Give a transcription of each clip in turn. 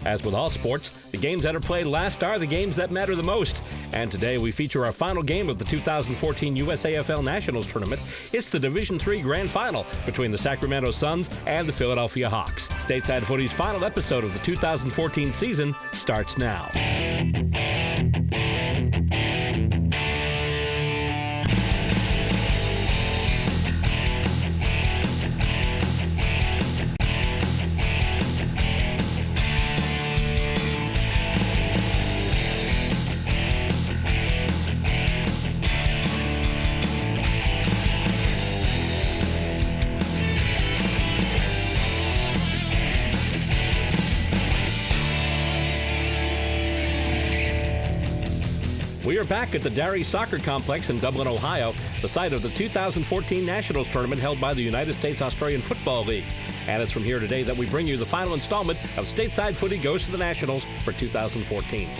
As with all sports, the games that are played last are the games that matter the most. And today we feature our final game of the 2014 USAFL Nationals Tournament. It's the Division III Grand Final between the Sacramento Suns and the Philadelphia Hawks. Stateside Footy's final episode of the 2014 season starts now. We are back at the Darree Soccer Complex in Dublin, Ohio, the site of the 2014 Nationals Tournament held by the United States Australian Football League. And it's from here today that we bring you the final installment of Stateside Footy Goes to the Nationals for 2014.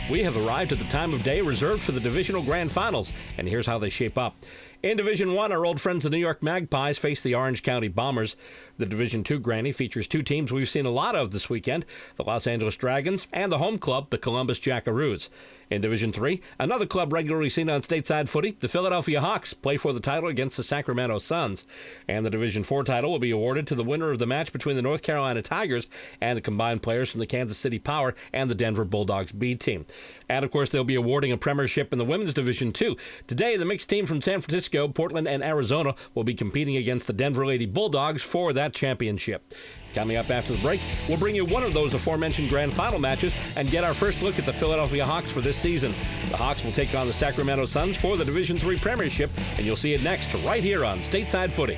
We have arrived at the time of day reserved for the Divisional Grand Finals, and here's how they shape up. In Division 1, our old friends the New York Magpies face the Orange County Bombers. The Division 2 Granny features two teams we've seen a lot of this weekend, the Los Angeles Dragons and the home club, the Columbus Jackaroos. In Division 3, another club regularly seen on Stateside Footy, the Philadelphia Hawks, play for the title against the Sacramento Suns. And the Division 4 title will be awarded to the winner of the match between the North Carolina Tigers and the combined players from the Kansas City Power and the Denver Bulldogs B team. And of course, they'll be awarding a premiership in the Women's Division 2. Today, the mixed team from San Francisco, Portland, and Arizona will be competing against the Denver Lady Bulldogs for that championship. Coming up after the break, we'll bring you one of those aforementioned grand final matches and get our first look at the Philadelphia Hawks for this season. The Hawks will take on the Sacramento Suns for the Division III Premiership, and you'll see it next right here on Stateside Footy.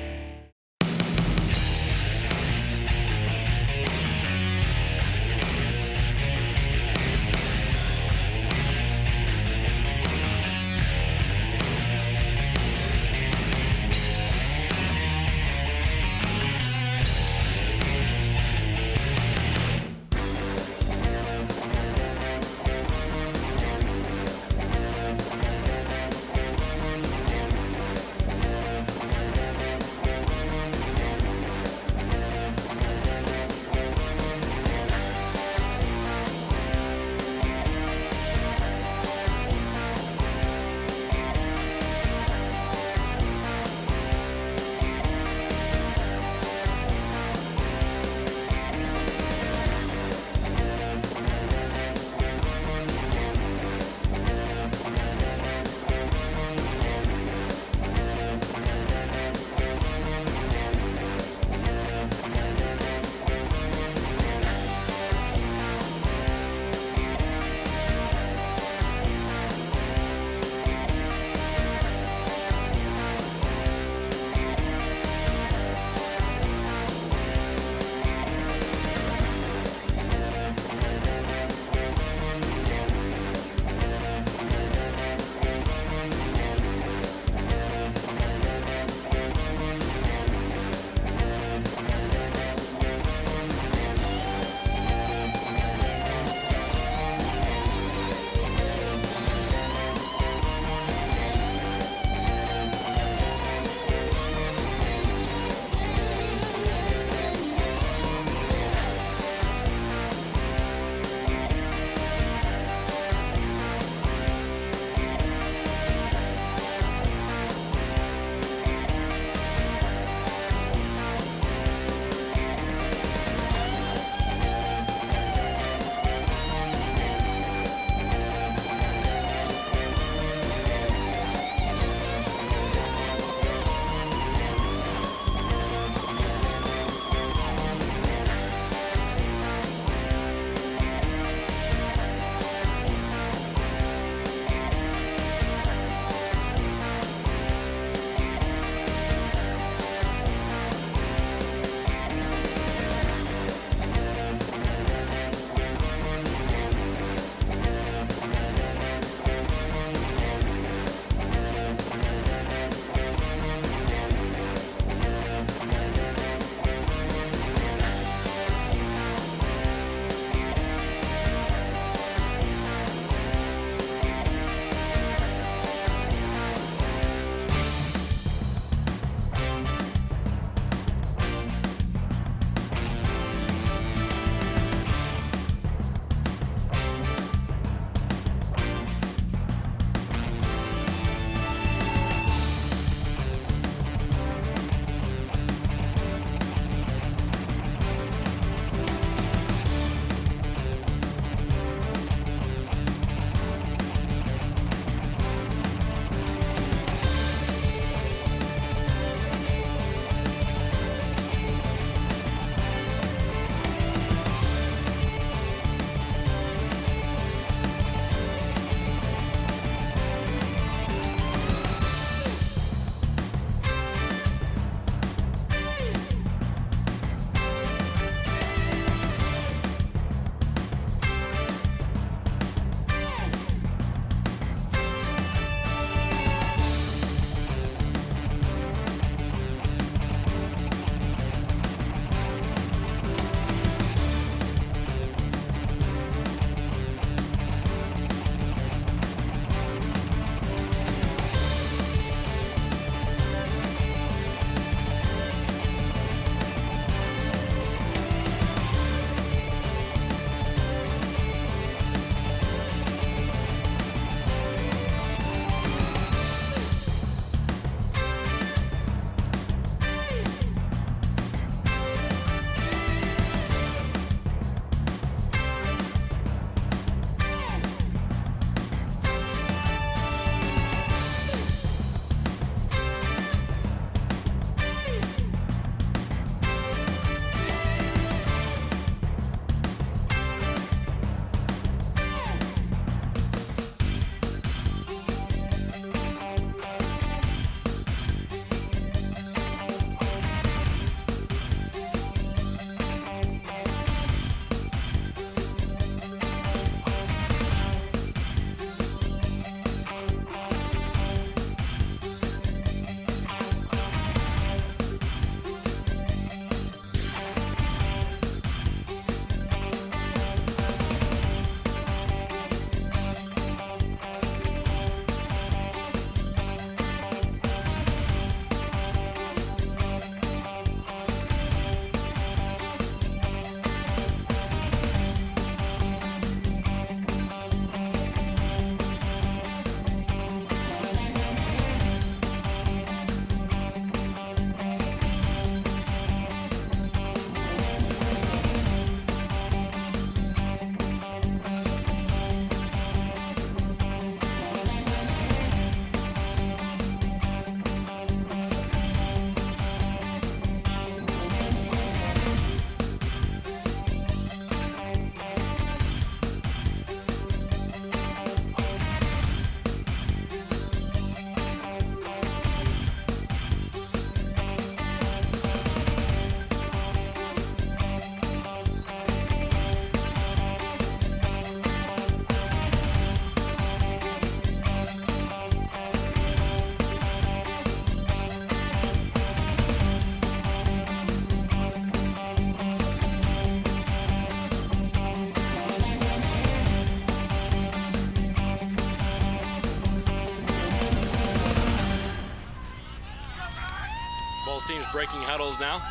breaking huddles now.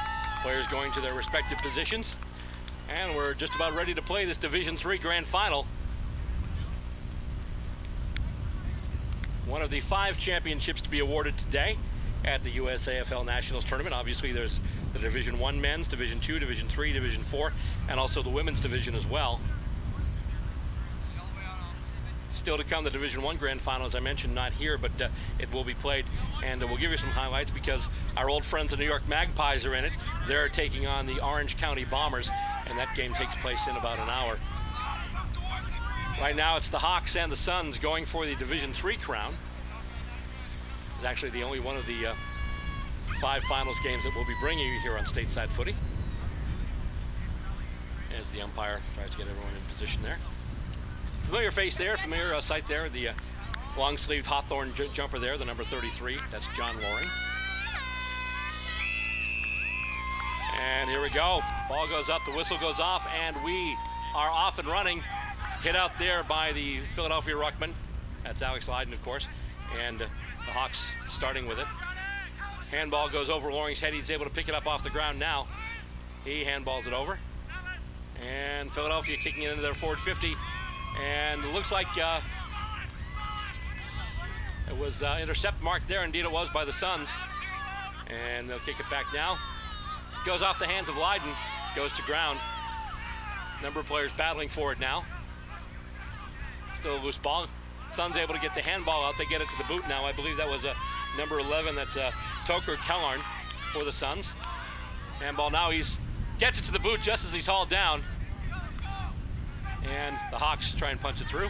Players going to their respective positions. And we're just about ready to play this Division III Grand Final. One of the 5 championships to be awarded today at the USAFL Nationals Tournament. Obviously, there's the Division I men's, Division II, Division III, Division IV, and also the women's division as well. Still to come, the Division I Grand Final, as I mentioned, not here, but it will be played. And we'll give you some highlights because our old friends, the New York Magpies, are in it. They're taking on the Orange County Bombers, and that game takes place in about an hour. Right now, it's the Hawks and the Suns going for the Division III crown. It's actually the only one of the 5 finals games that we'll be bringing you here on Stateside Footy. As the umpire tries to get everyone in position there. Familiar face there, familiar sight there, the long-sleeved Hawthorne jumper there, the number 33, that's John Loring. And here we go, ball goes up, the whistle goes off, and we are off and running. Hit out there by the Philadelphia Ruckman, that's Alex Lydon, of course, and the Hawks starting with it. Handball goes over Loring's head, he's able to pick it up off the ground now. He handballs it over. And Philadelphia kicking it into their forward 50. And it looks like it was intercept marked there. Indeed it was by the Suns. And they'll kick it back now. Goes off the hands of Lydon, goes to ground. Number of players battling for it now. Still a loose ball. Suns able to get the handball out. They get it to the boot now. I believe that was number 11. That's Toker Kellarn for the Suns. Handball now. He's gets it to the boot just as he's hauled down. And the Hawks try and punch it through.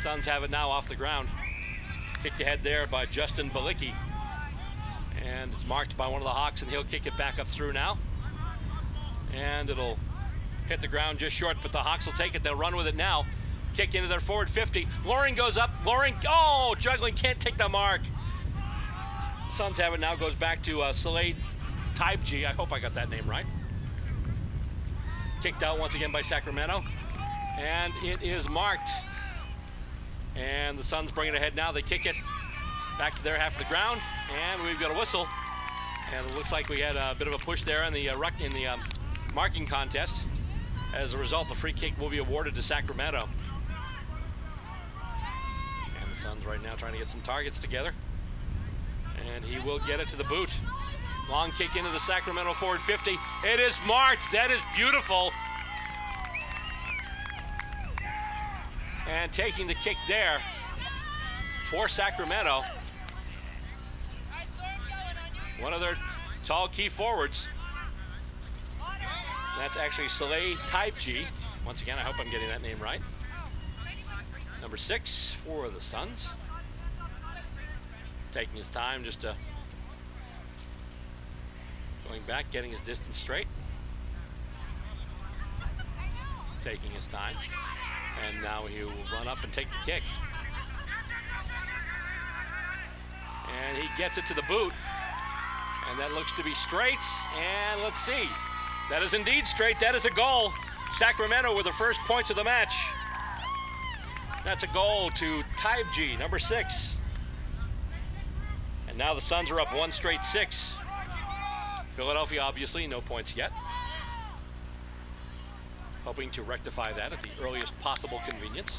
Suns have it now off the ground. Kicked ahead there by Justin Balicki. And it's marked by one of the Hawks, and he'll kick it back up through now. And it'll hit the ground just short, but the Hawks will take it. They'll run with it now. Kick into their forward 50. Loring goes up. Loring, oh, juggling, can't take the mark. Suns have it now, goes back to Saleh Taibji. I hope I got that name right. Kicked out once again by Sacramento. And it is marked. And the Suns bring it ahead now. They kick it back to their half of the ground. And we've got a whistle. And it looks like we had a bit of a push there in the marking contest. As a result, the free kick will be awarded to Sacramento. And the Suns right now trying to get some targets together. And he will get it to the boot. Long kick into the Sacramento forward 50. It is marked. That is beautiful. And taking the kick there for Sacramento. One of their tall key forwards. That's actually Saleh Taibji. Once again, I hope I'm getting that name right. Number 6 for the Suns. Taking his time just to going back, getting his distance straight. Taking his time. And now he will run up and take the kick. And he gets it to the boot. And that looks to be straight. And let's see. That is indeed straight. That is a goal. Sacramento with the first points of the match. That's a goal to Taibji, number 6. And now the Suns are up 1 straight 6. Philadelphia, obviously, no points yet. Hoping to rectify that at the earliest possible convenience.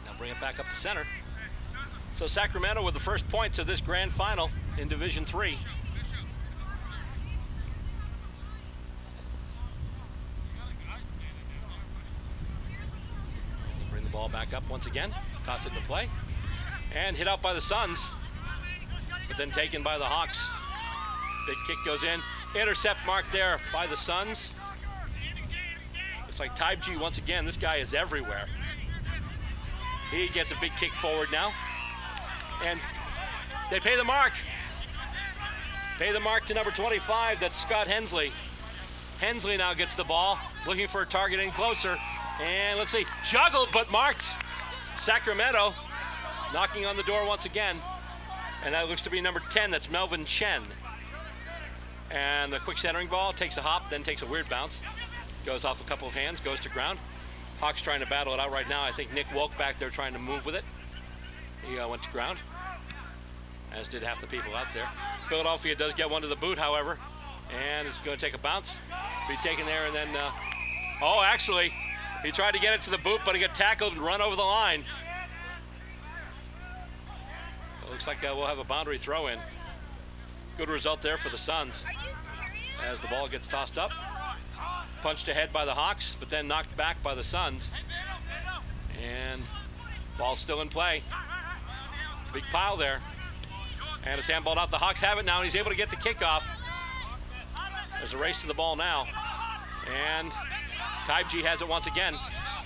Now bring it back up to center. So Sacramento with the first points of this grand final in Division III. Bring the ball back up once again. Toss it into play. And hit out by the Suns. But then taken by the Hawks. Big kick goes in. Intercept marked there by the Suns. Looks like Taibji once again. This guy is everywhere. He gets a big kick forward now. And they pay the mark. Pay the mark to number 25. That's Scott Hensley. Hensley now gets the ball. Looking for a target in closer. And let's see. Juggled but marked. Sacramento knocking on the door once again. And that looks to be number 10. That's Melvin Chen. And the quick centering ball takes a hop, then takes a weird bounce. Goes off a couple of hands, goes to ground. Hawks trying to battle it out right now. I think Nick Wolk back there trying to move with it. He went to ground. as did half the people out there. Philadelphia does get one to the boot, however, and it's going to take a bounce. Be taken there, and then, oh, actually, he tried to get it to the boot, but he got tackled and run over the line. It looks like we'll have a boundary throw in. Good result there for the Suns as the ball gets tossed up. Punched ahead by the Hawks, but then knocked back by the Suns. And ball's still in play. Big pile there. And it's handballed out. The Hawks have it now, and he's able to get the kickoff. There's a race to the ball now. And Taibji has it once again.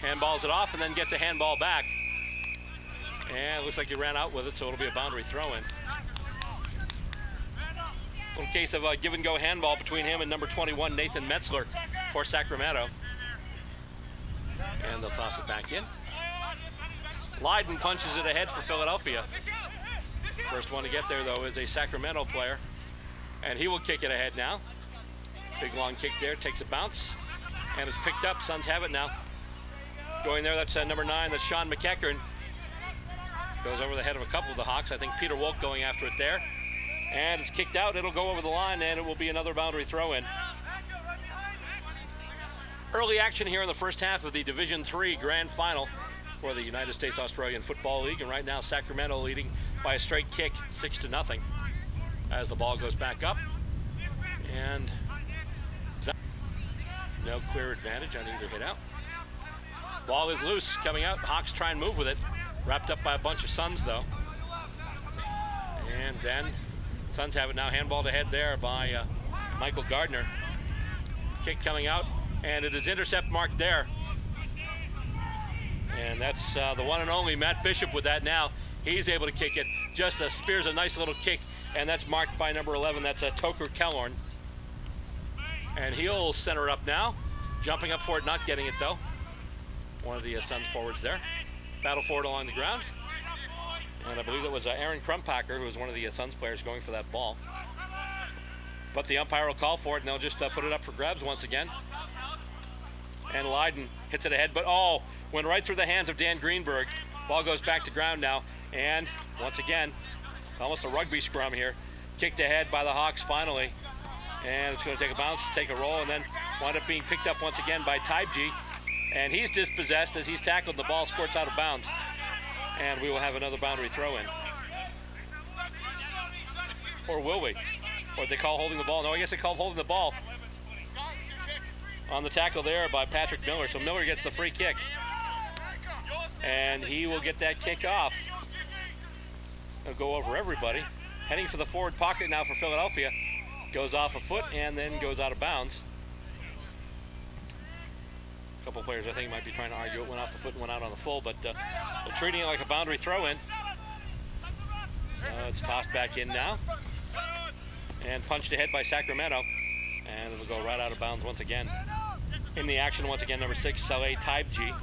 Handballs it off and then gets a handball back. And it looks like he ran out with it, so it'll be a boundary throw-in. Little case of a give-and-go handball between him and number 21, Nathan Metzler, for Sacramento. And they'll toss it back in. Lydon punches it ahead for Philadelphia. First one to get there, though, is a Sacramento player. And he will kick it ahead now. Big long kick there, takes a bounce. And it's picked up. Suns have it now. Going there, that's number 9, that's Sean McEachern. Goes over the head of a couple of the Hawks. I think Peter Wolk going after it there. And it's kicked out. It'll go over the line, and it will be another boundary throw-in. Early action here in the first half of the Division III Grand Final for the United States Australian Football League. And right now, Sacramento leading by a straight kick, 6-0, as the ball goes back up. And no clear advantage on either hit out. Ball is loose, coming out. Hawks try and move with it. Wrapped up by a bunch of Suns, though. And then Suns have it now, handballed ahead there by Michael Gardner. Kick coming out, and it is intercept marked there. And that's the one and only Matt Bishop with that now. He's able to kick it. Just spears a nice little kick, and that's marked by number 11. That's Toker Kellorn. And he'll center it up now. Jumping up for it, not getting it, though. One of the Suns forwards there. Battle for it along the ground. And I believe it was Aaron Crumpacker, who was one of the Suns players, going for that ball. But the umpire will call for it, and they'll just put it up for grabs once again. And Lydon hits it ahead, but went right through the hands of Dan Greenberg. Ball goes back to ground now. And once again, almost a rugby scrum here. Kicked ahead by the Hawks finally. And it's going to take a bounce, take a roll, and then wind up being picked up once again by Taibji. And he's dispossessed as he's tackled. The ball squirts out of bounds. And we will have another boundary throw-in. Or will we? Or they call holding the ball? No, I guess they called holding the ball. On the tackle there by Patrick Miller. So Miller gets the free kick. And he will get that kick off. He'll go over everybody. Heading for the forward pocket now for Philadelphia. Goes off a foot and then goes out of bounds. A couple players, I think, might be trying to argue it went off the foot and went out on the full, but they're treating it like a boundary throw-in. So it's tossed back in now. And punched ahead by Sacramento. And it'll go right out of bounds once again. In the action, once again, number 6, Saleh Taibji.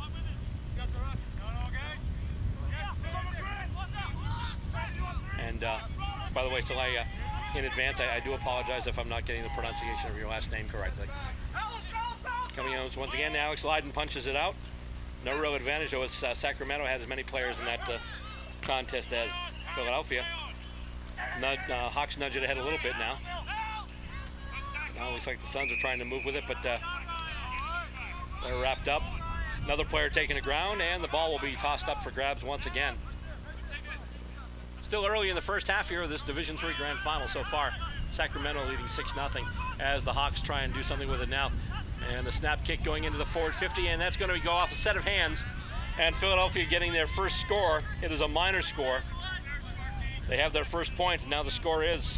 And by the way, Saleh, in advance, I do apologize if I'm not getting the pronunciation of your last name correctly. Coming in once again, Alex Lydon punches it out. No real advantage, though, as Sacramento has as many players in that contest as Philadelphia. Hawks nudge it ahead a little bit now. Now it looks like the Suns are trying to move with it, but they're wrapped up. Another player taking the ground, and the ball will be tossed up for grabs once again. Still early in the first half here of this Division III Grand Final so far. Sacramento leading 6-0 as the Hawks try and do something with it now. And the snap kick going into the forward 50, and that's going to go off a set of hands. And Philadelphia getting their first score. It is a minor score. They have their first point, and now the score is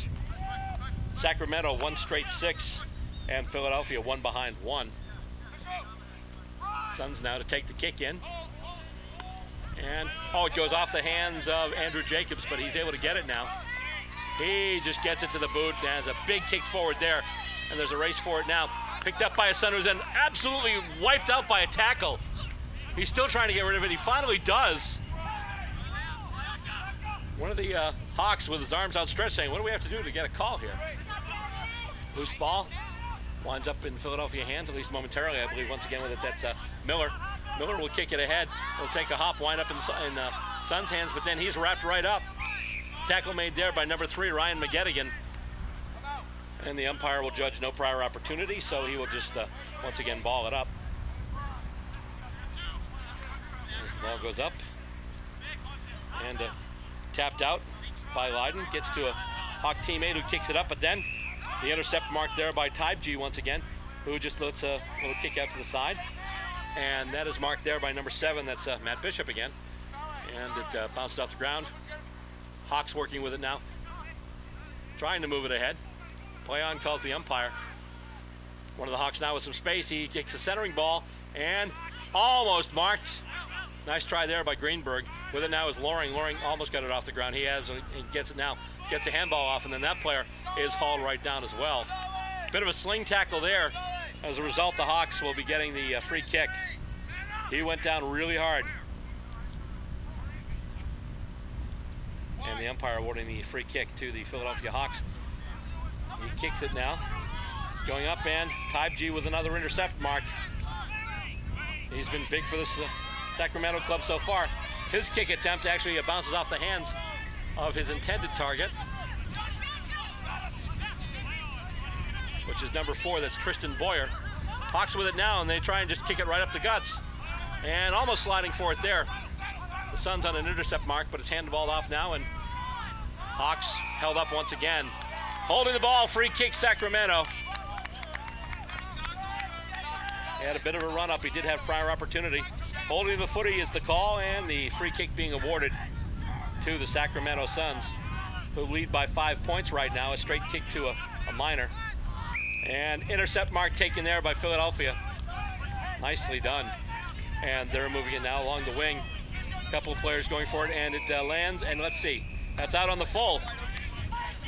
Sacramento 1 straight 6, and Philadelphia 1 behind 1. Suns now to take the kick in. And, it goes off the hands of Andrew Jacobs, but he's able to get it now. He just gets it to the boot, and has a big kick forward there. And there's a race for it now. Picked up by a Sun who's then absolutely wiped out by a tackle. He's still trying to get rid of it. He finally does. One of the Hawks with his arms outstretched saying, what do we have to do to get a call here? Loose ball. Winds up in Philadelphia hands, at least momentarily, I believe. Once again with it, that's Miller. Miller will kick it ahead. He'll take a hop, wind up in Suns' hands, but then he's wrapped right up. Tackle made there by number 3, Ryan McGettigan. And the umpire will judge no prior opportunity, so he will just once again ball it up. As the ball goes up and tapped out by Leiden. Gets to a Hawk teammate who kicks it up, but then the intercept marked there by Tybe once again, who just lets a little kick out to the side. And that is marked there by number 7, that's Matt Bishop again. And it bounces off the ground. Hawks working with it now, trying to move it ahead. Play on calls the umpire. One of the Hawks now with some space. He kicks a centering ball and almost marked. Nice try there by Greenberg. With it now is Loring. Loring almost got it off the ground. He gets it now. Gets a handball off, and then that player is hauled right down as well. Bit of a sling tackle there. As a result, the Hawks will be getting the free kick. He went down really hard. And the umpire awarding the free kick to the Philadelphia Hawks. He kicks it now. Going up, and Tybe with another intercept mark. He's been big for this Sacramento club so far. His kick attempt actually bounces off the hands of his intended target, which is number 4, that's Tristan Boyer. Hawks with it now, and they try and just kick it right up the guts. And almost sliding for it there. The Suns on an intercept mark, but it's handballed off now, and Hawks held up once again. Holding the ball, free kick Sacramento. He had a bit of a run up. He did have prior opportunity. Holding the footy is the call, and the free kick being awarded to the Sacramento Suns, who lead by 5 points right now. A straight kick to a minor. And intercept mark taken there by Philadelphia. Nicely done. And they're moving it now along the wing. A couple of players going for it, and it lands, and let's see. That's out on the full.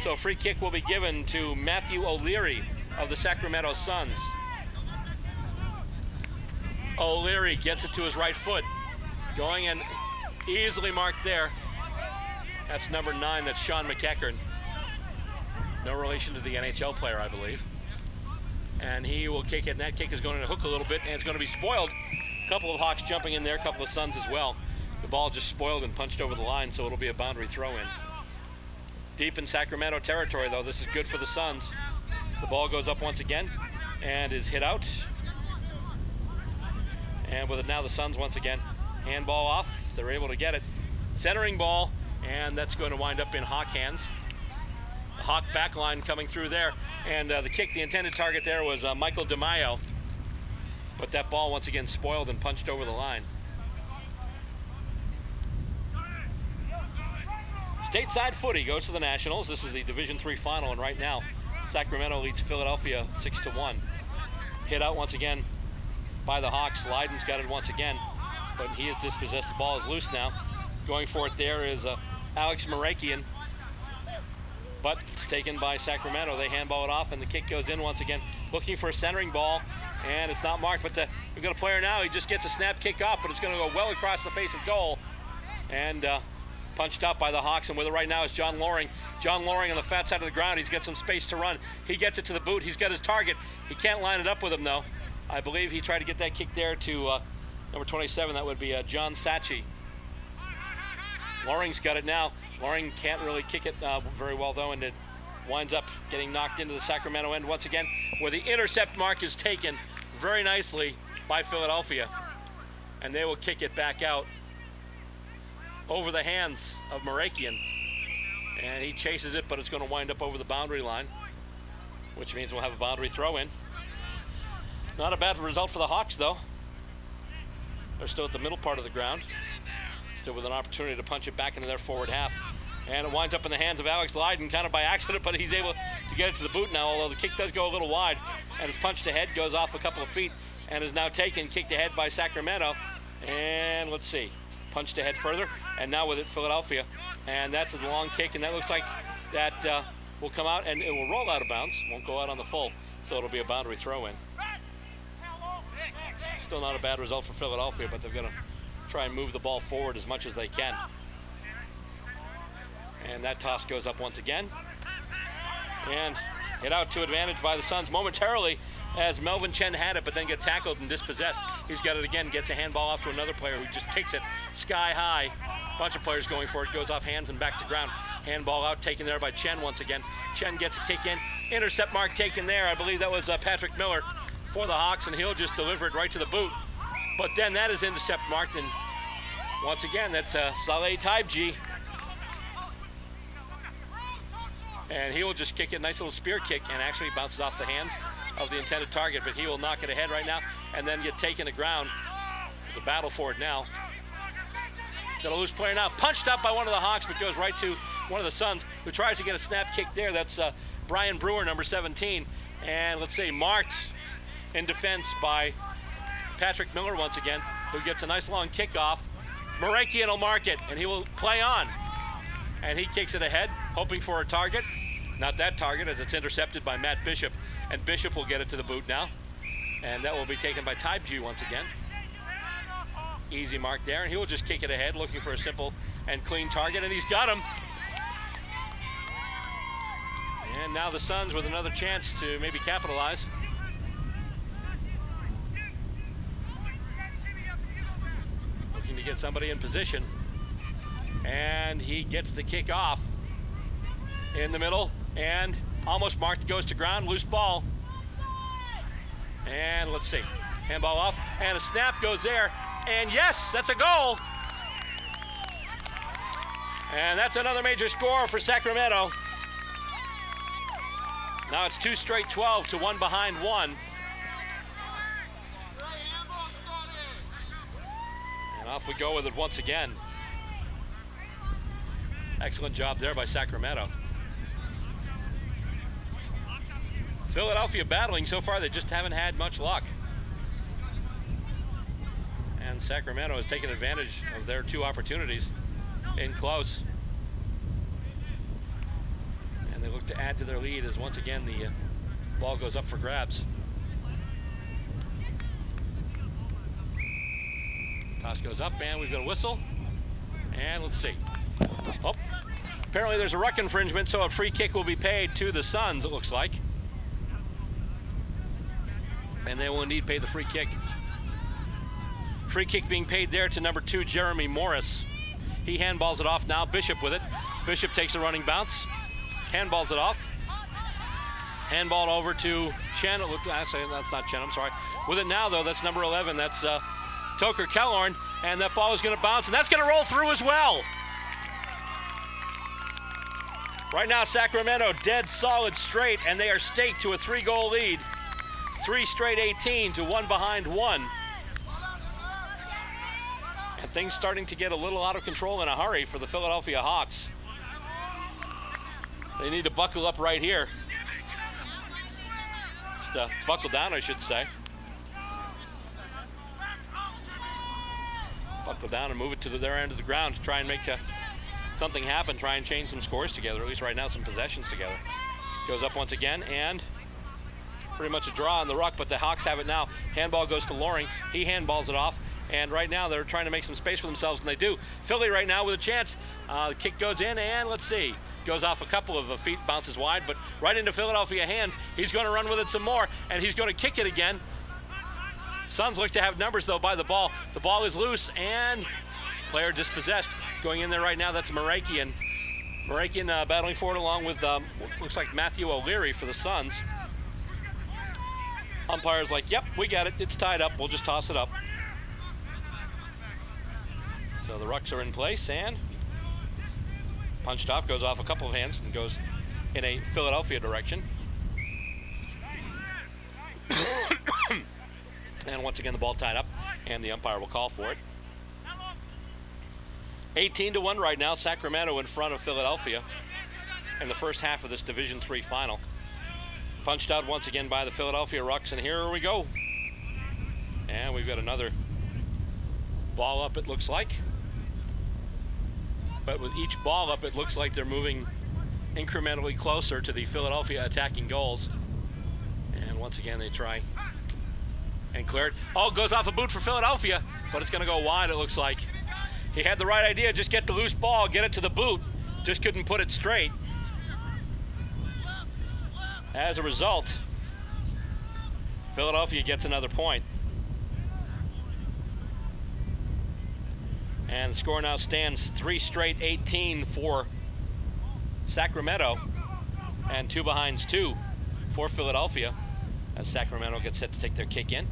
So a free kick will be given to Matthew O'Leary of the Sacramento Suns. O'Leary gets it to his right foot. Going and easily marked there. That's number 9, that's Sean McEachern. No relation to the NHL player, I believe. And he will kick it, and that kick is going to hook a little bit, and it's going to be spoiled. A couple of Hawks jumping in there, a couple of Suns as well. The ball just spoiled and punched over the line, so it'll be a boundary throw-in. Deep in Sacramento territory, though, this is good for the Suns. The ball goes up once again and is hit out. And with it now, the Suns once again. Handball off, they're able to get it. Centering ball, and that's going to wind up in Hawk hands. The Hawk back line coming through there. And the kick, the intended target there was Michael DeMaio. But that ball once again spoiled and punched over the line. Stateside Footy goes to the Nationals. This is the Division III final, and right now, Sacramento leads Philadelphia 6-1. Hit out once again by the Hawks. Leiden's got it once again, but he is dispossessed. The ball is loose now. Going for it there is Alex Marakian, but it's taken by Sacramento. They handball it off, and the kick goes in once again. Looking for a centering ball, and it's not marked, but we've got a player now. He just gets a snap kick off, but it's going to go well across the face of goal, and punched up by the Hawks, and with it right now is John Loring. John Loring on the fat side of the ground. He's got some space to run. He gets it to the boot. He's got his target. He can't line it up with him, though. I believe he tried to get that kick there to number 27. That would be John Sachi. Loring's got it now. Loring can't really kick it very well, though, and it winds up getting knocked into the Sacramento end once again, where the intercept mark is taken very nicely by Philadelphia, and they will kick it back out over the hands of Marakian, and he chases it, but it's going to wind up over the boundary line, which means we'll have a boundary throw-in. Not a bad result for the Hawks, though. They're still at the middle part of the ground, still with an opportunity to punch it back into their forward half, and it winds up in the hands of Alex Leiden, kind of by accident, but he's able to get it to the boot now, although the kick does go a little wide, and is punched ahead, goes off a couple of feet, and is now taken, kicked ahead by Sacramento, and let's see, punched ahead further, and now with it Philadelphia, and that's a long kick, and that looks like that will come out, and it will roll out of bounds, won't go out on the full, so it'll be a boundary throw-in. Still not a bad result for Philadelphia, but they've got to try and move the ball forward as much as they can. And that toss goes up once again, and hit out to advantage by the Suns momentarily as Melvin Chen had it, but then gets tackled and dispossessed. He's got it again, gets a handball off to another player who just kicks it sky high. Bunch of players going for it, goes off hands and back to ground. Handball out, taken there by Chen once again. Chen gets a kick in. Intercept mark taken there. I believe that was Patrick Miller for the Hawks, and he'll just deliver it right to the boot. But then that is intercept marked, and once again, that's Saleh Taibji. And he will just kick it, nice little spear kick, and actually bounces off the hands of the intended target, but he will knock it ahead right now and then get taken to ground. There's a battle for it now. Got a loose player now, punched up by one of the Hawks, but goes right to one of the Suns, who tries to get a snap kick there. That's Brian Brewer, number 17. And let's see, marked in defense by Patrick Miller once again, who gets a nice long kickoff. Morakian will mark it, and he will play on. And he kicks it ahead, hoping for a target. Not that target, as it's intercepted by Matt Bishop. And Bishop will get it to the boot now. And that will be taken by Taibji once again. Easy mark there, and he will just kick it ahead, looking for a simple and clean target, and he's got him. And now the Suns with another chance to maybe capitalize. Looking to get somebody in position. And he gets the kick off in the middle, and almost marked, goes to ground, loose ball. And let's see, handball off, and a snap goes there. And yes, that's a goal. And that's another major score for Sacramento. Now it's 2 straight 12 to 1 behind 1. And off we go with it once again. Excellent job there by Sacramento. Philadelphia battling so far, they just haven't had much luck. And Sacramento has taken advantage of their 2 opportunities in close. And they look to add to their lead as once again the ball goes up for grabs. Toss goes up, and we've got a whistle. And let's see. Oh, apparently there's a ruck infringement, so a free kick will be paid to the Suns, it looks like. And they will indeed pay the free kick. Free kick being paid there to number 2, Jeremy Morris. He handballs it off now, Bishop with it. Bishop takes a running bounce, handballs it off. Handballed over to Chen. Actually, that's not Chen, I'm sorry. With it now, though, that's number 11. That's Toker Kellorn. And that ball is going to bounce, and that's going to roll through as well. Right now, Sacramento dead solid straight, and they are staked to a 3-goal lead. 3 straight 18 to 1 behind 1. And things starting to get a little out of control in a hurry for the Philadelphia Hawks. They need to buckle up right here. Just buckle down, I should say. Buckle down and move it to their end of the ground to try and make something happen, try and change some scores together, at least right now some possessions together. Goes up once again, and pretty much a draw on the ruck, but the Hawks have it now. Handball goes to Loring. He handballs it off, and right now they're trying to make some space for themselves, and they do. Philly right now with a chance. The kick goes in, and let's see. Goes off a couple of feet, bounces wide, but right into Philadelphia hands. He's going to run with it some more, and he's going to kick it again. Suns look to have numbers, though, by the ball. The ball is loose, and player dispossessed. Going in there right now, that's Morakian. Morakian battling forward along with, looks like Matthew O'Leary for the Suns. Umpire's like, yep, we got it. It's tied up. We'll just toss it up. So the rucks are in place, and punched off, goes off a couple of hands, and goes in a Philadelphia direction. And once again, the ball tied up, and the umpire will call for it. 18 to 1 right now, Sacramento in front of Philadelphia in the first half of this Division III final. Punched out once again by the Philadelphia Rucks, and here we go. And we've got another ball up, it looks like. But with each ball up, it looks like they're moving incrementally closer to the Philadelphia attacking goals. And once again, they try and clear it. Oh, goes off a boot for Philadelphia, but it's going to go wide, it looks like. He had the right idea, just get the loose ball, get it to the boot. Just couldn't put it straight. As a result, Philadelphia gets another point. And the score now stands 3 straight 18 for Sacramento, and 2 behinds 2 for Philadelphia as Sacramento gets set to take their kick in.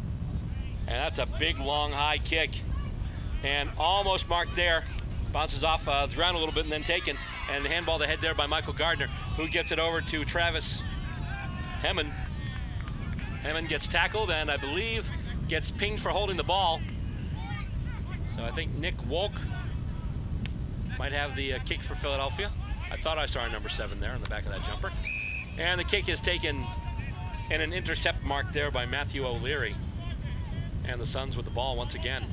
And that's a big, long, high kick, and almost marked there. Bounces off the ground a little bit and then taken, and handball to head there by Michael Gardner, who gets it over to Travis Hemmon. Hemmon gets tackled and I believe gets pinged for holding the ball. So I think Nick Wolk might have the kick for Philadelphia. I thought I saw number 7 there on the back of that jumper. And the kick is taken in an intercept mark there by Matthew O'Leary. And the Suns with the ball once again.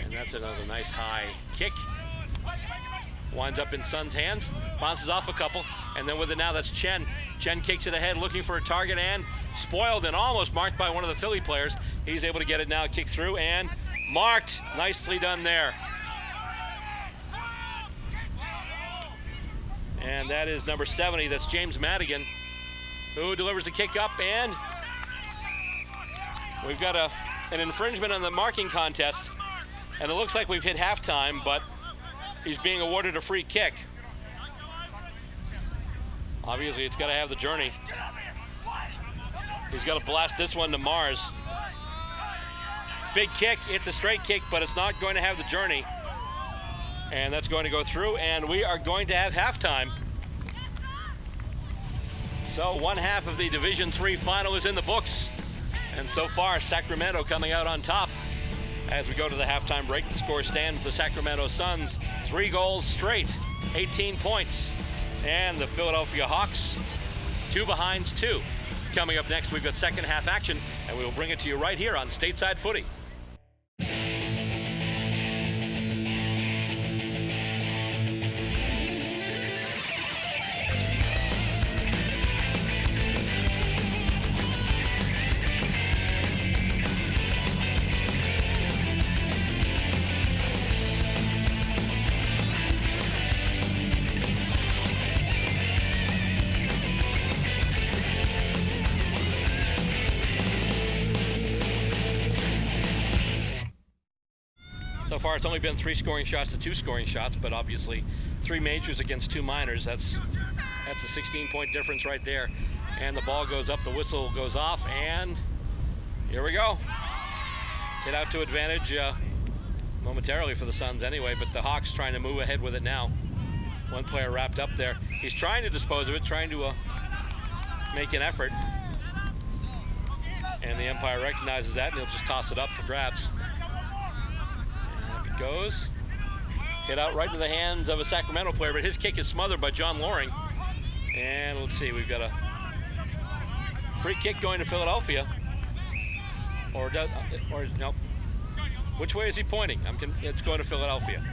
And that's another nice high kick. Winds up in Suns' hands, bounces off a couple, and then with it now, that's Chen. Chen kicks it ahead, looking for a target, and spoiled and almost marked by one of the Philly players. He's able to get it now, kick through, and marked. Nicely done there. And that is number 70, that's James Madigan, who delivers the kick up, and we've got an infringement on the marking contest, and it looks like we've hit halftime, but he's being awarded a free kick. Obviously, it's got to have the journey. He's got to blast this one to Mars. Big kick, it's a straight kick, but it's not going to have the journey. And that's going to go through, and we are going to have halftime. So one half of the Division III final is in the books. And so far, Sacramento coming out on top. As we go to the halftime break, the score stands the Sacramento Suns 3 goals straight, 18 points. And the Philadelphia Hawks 2 behinds 2. Coming up next, we've got second half action, and we will bring it to you right here on Stateside Footy. So far, it's only been 3 scoring shots to 2 scoring shots, but obviously 3 majors against 2 minors. That's a 16-point difference right there. And the ball goes up, the whistle goes off, and here we go. It's hit out to advantage momentarily for the Suns anyway, but the Hawks trying to move ahead with it now. One player wrapped up there. He's trying to dispose of it, trying to make an effort. And the umpire recognizes that, and he'll just toss it up for grabs. Goes, hit out right into the hands of a Sacramento player, but his kick is smothered by John Loring. And let's see, we've got a free kick going to Philadelphia. Or nope. Which way is he pointing? It's going to Philadelphia.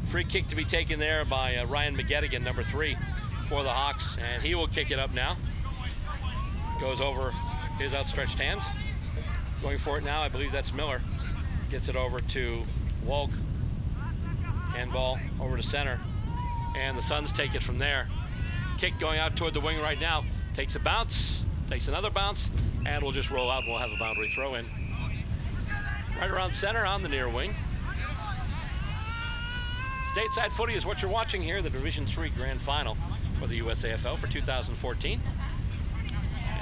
Free kick to be taken there by Ryan McGettigan, number 3 for the Hawks, and he will kick it up now. Goes over his outstretched hands. Going for it now, I believe that's Miller. Gets it over to Wolk. Handball over to center. And the Suns take it from there. Kick going out toward the wing right now. Takes a bounce, takes another bounce, and we'll just roll out and we'll have a boundary throw in. Right around center on the near wing. Stateside Footy is what you're watching here, the Division III Grand Final for the USAFL for 2014.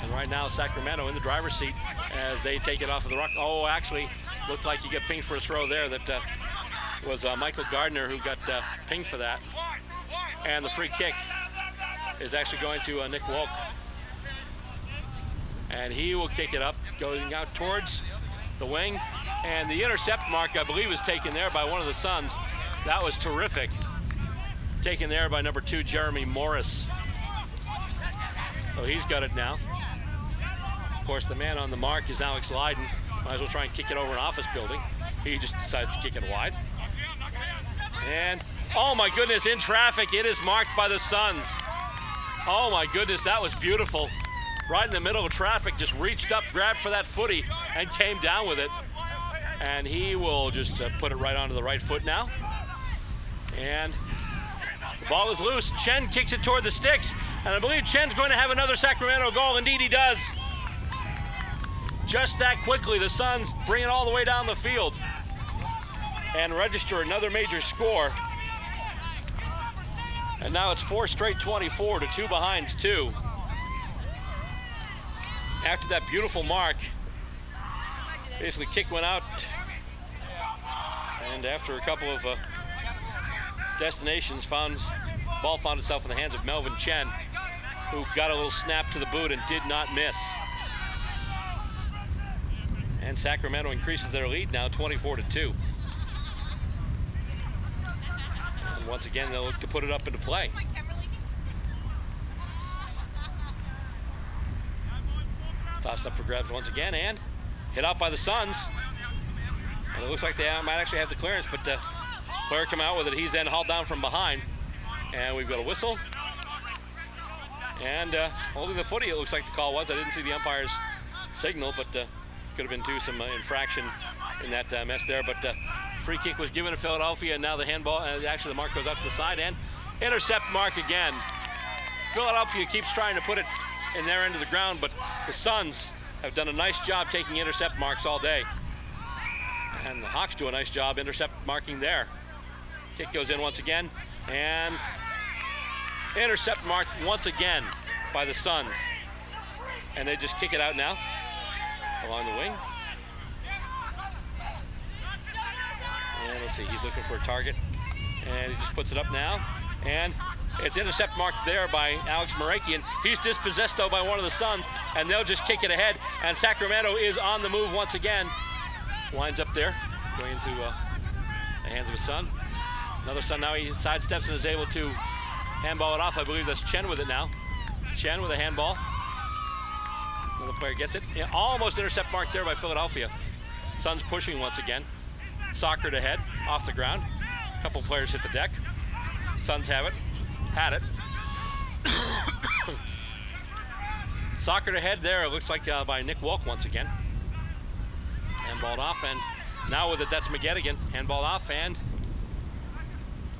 And right now, Sacramento in the driver's seat as they take it off of the ruck. Oh, actually, looked like you get pinged for a throw there. That was Michael Gardner who got pinged for that. And the free kick is actually going to Nick Wolk. And he will kick it up, going out towards the wing. And the intercept mark, I believe, was taken there by one of the Suns. That was terrific. Taken there by number 2, Jeremy Morris. So he's got it now. Of course, the man on the mark is Alex Lydon. Might as well try and kick it over an office building. He just decides to kick it wide. And, oh my goodness, in traffic, it is marked by the Suns. Oh my goodness, that was beautiful. Right in the middle of traffic, just reached up, grabbed for that footy, and came down with it. And he will just put it right onto the right foot now. And the ball is loose. Chen kicks it toward the sticks. And I believe Chen's going to have another Sacramento goal. Indeed he does. Just that quickly, the Suns bring it all the way down the field and register another major score. And now it's 4 straight 24 to 2 behind 2. After that beautiful mark, basically kick went out. And after a couple of destinations, ball found itself in the hands of Melvin Chen, who got a little snap to the boot and did not miss. And Sacramento increases their lead now 24 to 2. And once again, they'll look to put it up into play. Tossed up for grabs once again and hit out by the Suns. And it looks like they might actually have the clearance, but the player come out with it. He's then hauled down from behind. And we've got a whistle. And holding the footy, it looks like the call was. I didn't see the umpire's signal, but could have been due some infraction in that mess there. But free kick was given to Philadelphia, and now the handball, actually the mark goes out to the side, and intercept mark again. Philadelphia keeps trying to put it in their end of the ground, but the Suns have done a nice job taking intercept marks all day. And the Hawks do a nice job intercept marking there. Kick goes in once again, and intercept marked once again by the Suns. And they just kick it out now along the wing. And let's see, he's looking for a target. And he just puts it up now. And it's intercept marked there by Alex Marakian. He's dispossessed though by one of the Suns, and they'll just kick it ahead. And Sacramento is on the move once again. Lines up there, going into the hands of his son. Another Sun now, he sidesteps and is able to handball it off. I believe that's Chen with it now. Chen with a handball. Another player gets it. Yeah, almost intercept marked there by Philadelphia. Suns pushing once again. Soccer to head, off the ground. A couple players hit the deck. Suns have it, had it. Soccer to head there, it looks like by Nick Wolk once again. Handballed off, and now with it, that's McGettigan. Handballed off, and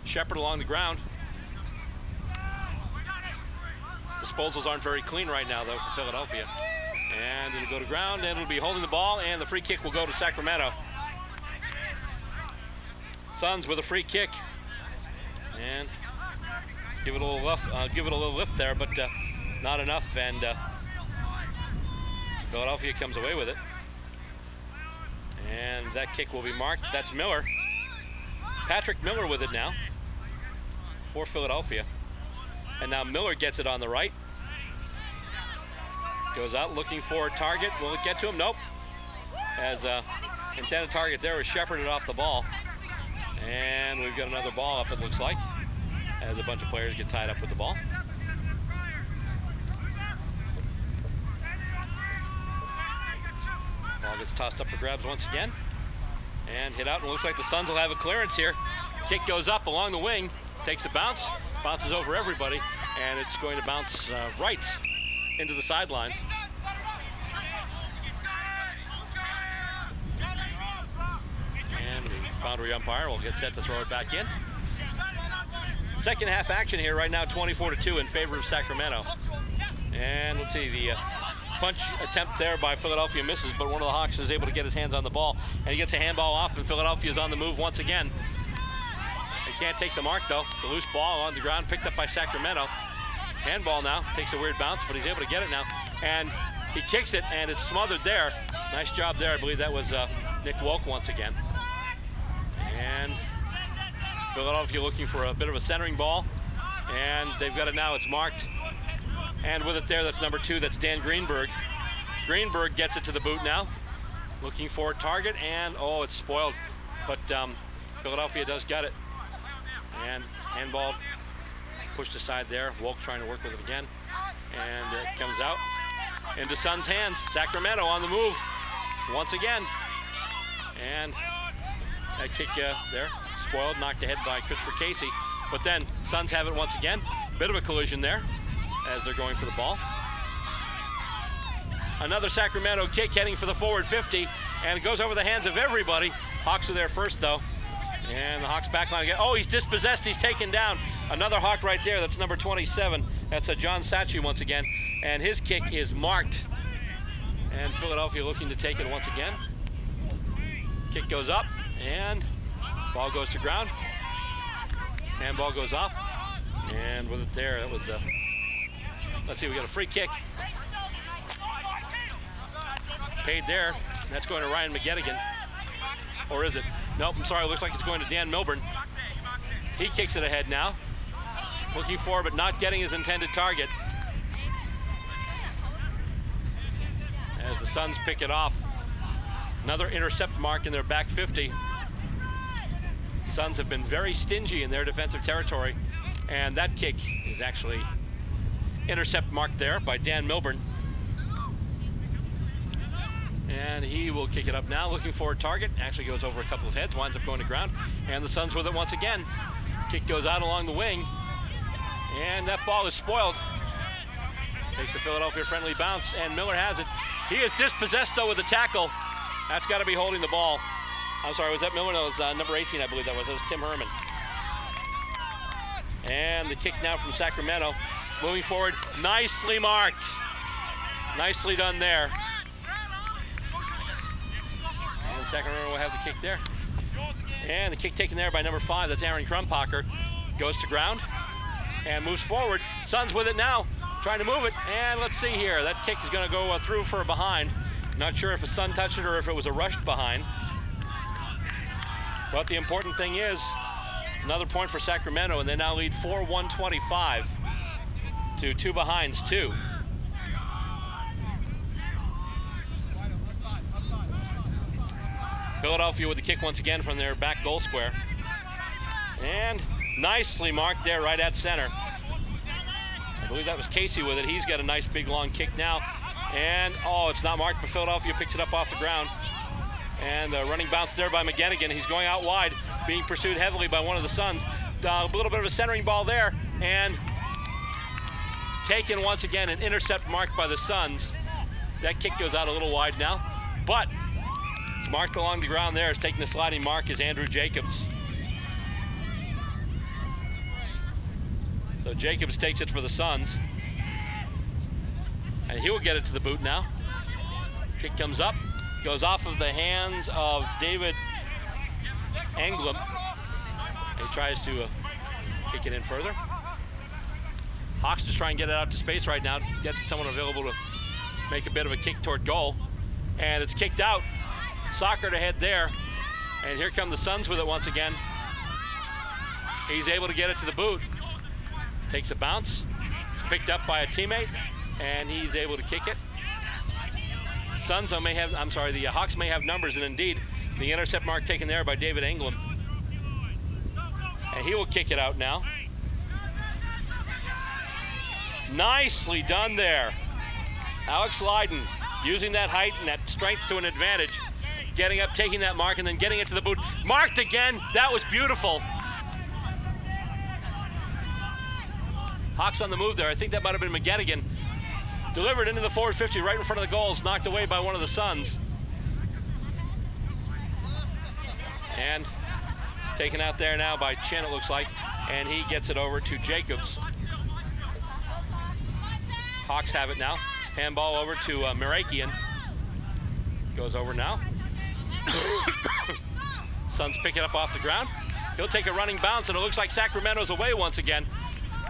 Shepard along the ground. Disposals aren't very clean right now, though, for Philadelphia. And it'll go to ground, and it'll be holding the ball, and the free kick will go to Sacramento. Suns with a free kick. And give it a little lift there, but not enough, and Philadelphia comes away with it. And that kick will be marked. That's Miller. Patrick Miller with it now for Philadelphia. And now Miller gets it on the right. Goes out looking for a target. Will it get to him? Nope. As intended target there was shepherded off the ball. And we've got another ball up, it looks like, as a bunch of players get tied up with the ball. Ball gets tossed up for grabs once again. And hit out, and it looks like the Suns will have a clearance here. Kick goes up along the wing, takes a bounce, bounces over everybody, and it's going to bounce right into the sidelines. And the boundary umpire will get set to throw it back in. Second half action here right now, 24-2 in favor of Sacramento. And let's see, the punch attempt there by Philadelphia misses, but one of the Hawks is able to get his hands on the ball, and he gets a handball off, and Philadelphia is on the move once again. They can't take the mark though. It's a loose ball on the ground, picked up by Sacramento. Handball now, takes a weird bounce, but he's able to get it now. And he kicks it, and it's smothered there. Nice job there. I believe that was Nick Wolk once again. And Philadelphia looking for a bit of a centering ball, and they've got it now. It's marked. And with it there, that's number 2, that's Dan Greenberg. Greenberg gets it to the boot now, looking for a target, and oh, it's spoiled. But Philadelphia does get it. And handball pushed aside there. Wolk trying to work with it again. And it comes out into Suns' hands. Sacramento on the move once again. And that kick there, spoiled, knocked ahead by Christopher Casey. But then Suns have it once again. Bit of a collision there as they're going for the ball. Another Sacramento kick heading for the forward 50, and it goes over the hands of everybody. Hawks are there first though. And the Hawks backline again. Oh, he's dispossessed, he's taken down. Another Hawk right there, that's number 27. That's John Sachi once again. And his kick is marked. And Philadelphia looking to take it once again. Kick goes up, and ball goes to ground. Handball goes off. And with it there, that was, let's see, we got a free kick. Paid there. That's going to Ryan McGettigan. Or is it? Nope, I'm sorry, it looks like it's going to Dan Milburn. He kicks it ahead now. Looking for, but not getting his intended target. As the Suns pick it off. Another intercept mark in their back 50. Suns have been very stingy in their defensive territory, and that kick is actually intercept marked there by Dan Milburn. And he will kick it up now, looking for a target. Actually goes over a couple of heads, winds up going to ground, and the Suns with it once again. Kick goes out along the wing, and that ball is spoiled. Takes the Philadelphia friendly bounce, and Miller has it. He is dispossessed, though, with the tackle. That's got to be holding the ball. I'm sorry, was that Miller? No, it was number 18, I believe that was. That was Tim Herman. And the kick now from Sacramento. Moving forward, nicely marked. Nicely done there. And Sacramento will have the kick there. And the kick taken there by number 5, that's Aaron Krumpacher. Goes to ground and moves forward. Suns with it now, trying to move it. And let's see here, that kick is going to go through for a behind. Not sure if a Sun touched it or if it was a rushed behind. But the important thing is, it's another point for Sacramento, and they now lead 4-1-25 to 2 behinds, 2. Philadelphia with the kick once again from their back goal square. And nicely marked there right at center. I believe that was Casey with it. He's got a nice big long kick now. And, oh, it's not marked, but Philadelphia picks it up off the ground. And the running bounce there by McGettigan. He's going out wide, being pursued heavily by one of the Suns. A little bit of a centering ball there, and taken once again, an intercept marked by the Suns. That kick goes out a little wide now, but it's marked along the ground there. It's taking the sliding mark is Andrew Jacobs. So Jacobs takes it for the Suns. And he will get it to the boot now. Kick comes up. Goes off of the hands of David Anglem. He tries to kick it in further. Hawks just try and get it out to space right now, get someone available to make a bit of a kick toward goal. And it's kicked out. Soccer to head there. And here come the Suns with it once again. He's able to get it to the boot. Takes a bounce. It's picked up by a teammate, and he's able to kick it. Suns may have, the Hawks may have numbers, and indeed, the intercept mark taken there by David Anglem. And he will kick it out now. Nicely done there. Alex Lydon using that height and that strength to an advantage. Getting up, taking that mark, and then getting it to the boot. Marked again. That was beautiful. Hawks on the move there. I think that might have been McGettigan. Delivered into the forward 50 right in front of the goals, knocked away by one of the Suns. And taken out there now by Chin, it looks like, and he gets it over to Jacobs. Hawks have it now. Handball over to Mirakian. Goes over now. Suns pick it up off the ground. He'll take a running bounce, and it looks like Sacramento's away once again.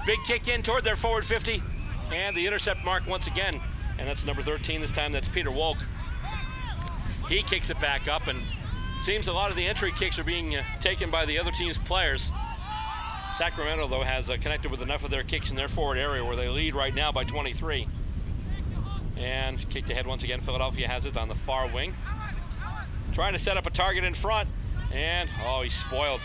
Big kick in toward their forward 50. And the intercept mark once again, and that's number 13 this time, that's Peter Wolk. He kicks it back up, and seems a lot of the entry kicks are being taken by the other team's players. Sacramento, though, has connected with enough of their kicks in their forward area where they lead right now by 23. And kicked ahead once again, Philadelphia has it on the far wing. Trying to set up a target in front, and, oh, he's spoiled.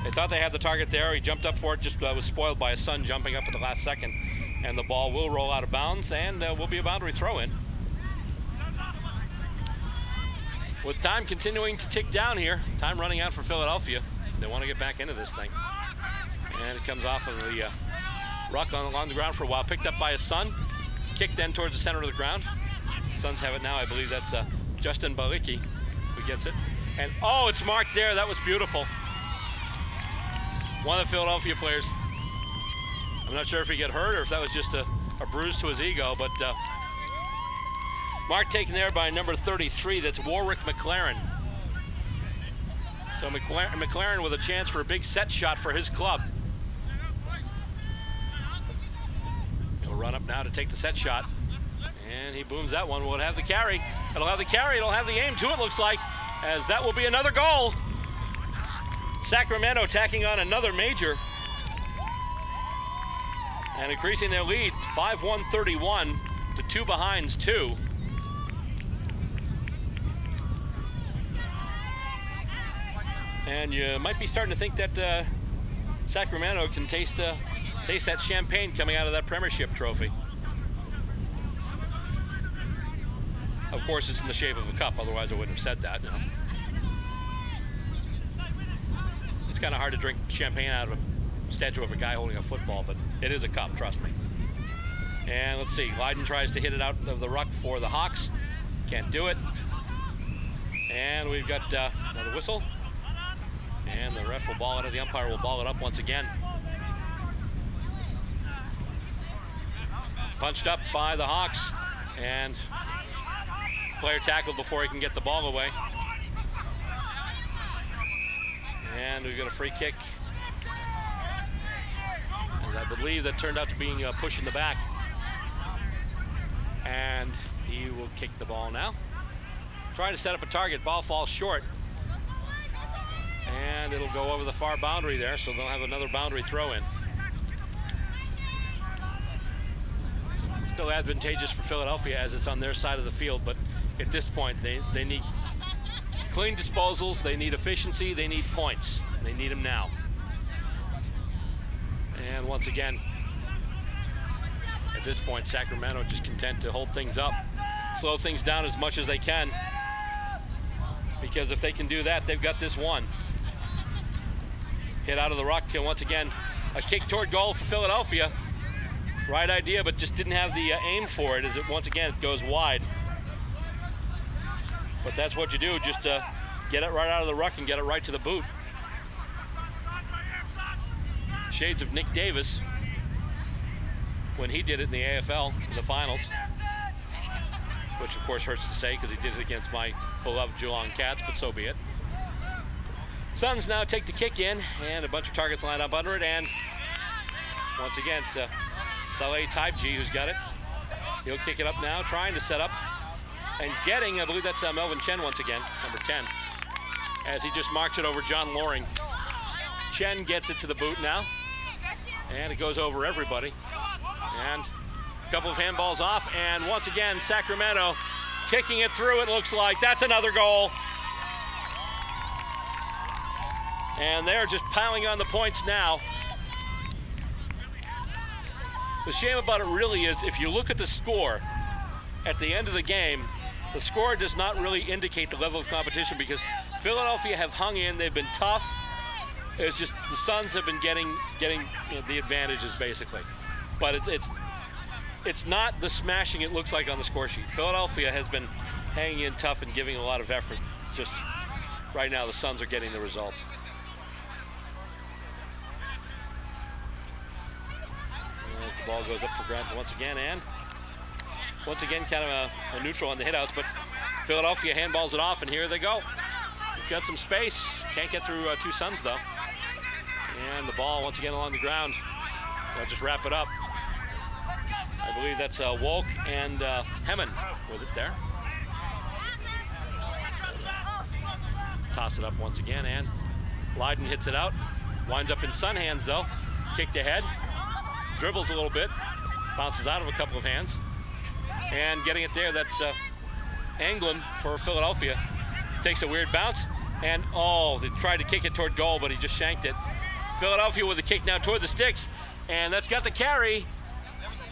They thought they had the target there. He jumped up for it, just was spoiled by a Sun jumping up at the last second. And the ball will roll out of bounds, and will be a boundary throw-in. With time continuing to tick down here, time running out for Philadelphia. They want to get back into this thing. And it comes off of the ruck along the ground for a while, picked up by a Sun, kicked then towards the center of the ground. Suns have it now. I believe that's Justin Balicki who gets it. And, oh, it's marked there. That was beautiful. One of the Philadelphia players. I'm not sure if he got hurt or if that was just a bruise to his ego, but mark taken there by number 33, that's Warwick McLaren. So McLaren with a chance for a big set shot for his club. run up now to take the set shot. And he booms that one. Will it have the carry? It'll have the carry. It'll have the aim too, it looks like, as that will be another goal. Sacramento tacking on another major and increasing their lead 5-1-31 to 2 behinds 2. And you might be starting to think that Sacramento can taste that champagne coming out of that premiership trophy. Of course, it's in the shape of a cup, otherwise I wouldn't have said that. No. It's kind of hard to drink champagne out of a statue of a guy holding a football, but it is a cup, trust me. And let's see, Lydon tries to hit it out of the ruck for the Hawks. Can't do it. And we've got another whistle. And the ref will ball it, the umpire will ball it up once again. Punched up by the Hawks, and player tackled before he can get the ball away. And we've got a free kick. And I believe that turned out to be a push in the back. And he will kick the ball now. Trying to set up a target, ball falls short. And it'll go over the far boundary there, so they'll have another boundary throw in. Still advantageous for Philadelphia as it's on their side of the field, but at this point they need clean disposals, they need efficiency, they need points. They need them now. And once again, at this point, Sacramento just content to hold things up, slow things down as much as they can, because if they can do that, they've got this one. Hit out of the ruck, and once again, a kick toward goal for Philadelphia. Right idea, but just didn't have the aim for it, as it once again it goes wide. But that's what you do, just get it right out of the ruck and get it right to the boot. Shades of Nick Davis when he did it in the AFL in the finals, which of course hurts to say because he did it against my beloved Geelong Cats, but so be it. Suns now take the kick in, and a bunch of targets line up under it, and once again it's Saleh Taibji who's got it. He'll kick it up now, trying to set up and getting, I believe that's Melvin Chen once again, number 10, as he just marks it over John Loring. Chen gets it to the boot now, and it goes over everybody. And a couple of handballs off, and once again, Sacramento kicking it through, it looks like. That's another goal. And they're just piling on the points now. The shame about it really is, if you look at the score at the end of the game, the score does not really indicate the level of competition, because Philadelphia have hung in, they've been tough. It's just the Suns have been getting the advantages basically. But it's not the smashing it looks like on the score sheet. Philadelphia has been hanging in tough and giving a lot of effort. Just right now the Suns are getting the results. As the ball goes up for grabs once again, and once again kind of a neutral on the hitouts, but Philadelphia handballs it off, and here they go. He's got some space, can't get through two Suns though. And the ball once again along the ground. They'll just wrap it up. I believe that's Wolk and Hemmen with it there. Toss it up once again, and Lydon hits it out. Winds up in Sun hands though. Kicked ahead. Dribbles a little bit. Bounces out of a couple of hands. And getting it there, that's Anglin for Philadelphia. Takes a weird bounce. And they tried to kick it toward goal, but he just shanked it. Philadelphia with a kick now toward the sticks. And that's got the carry.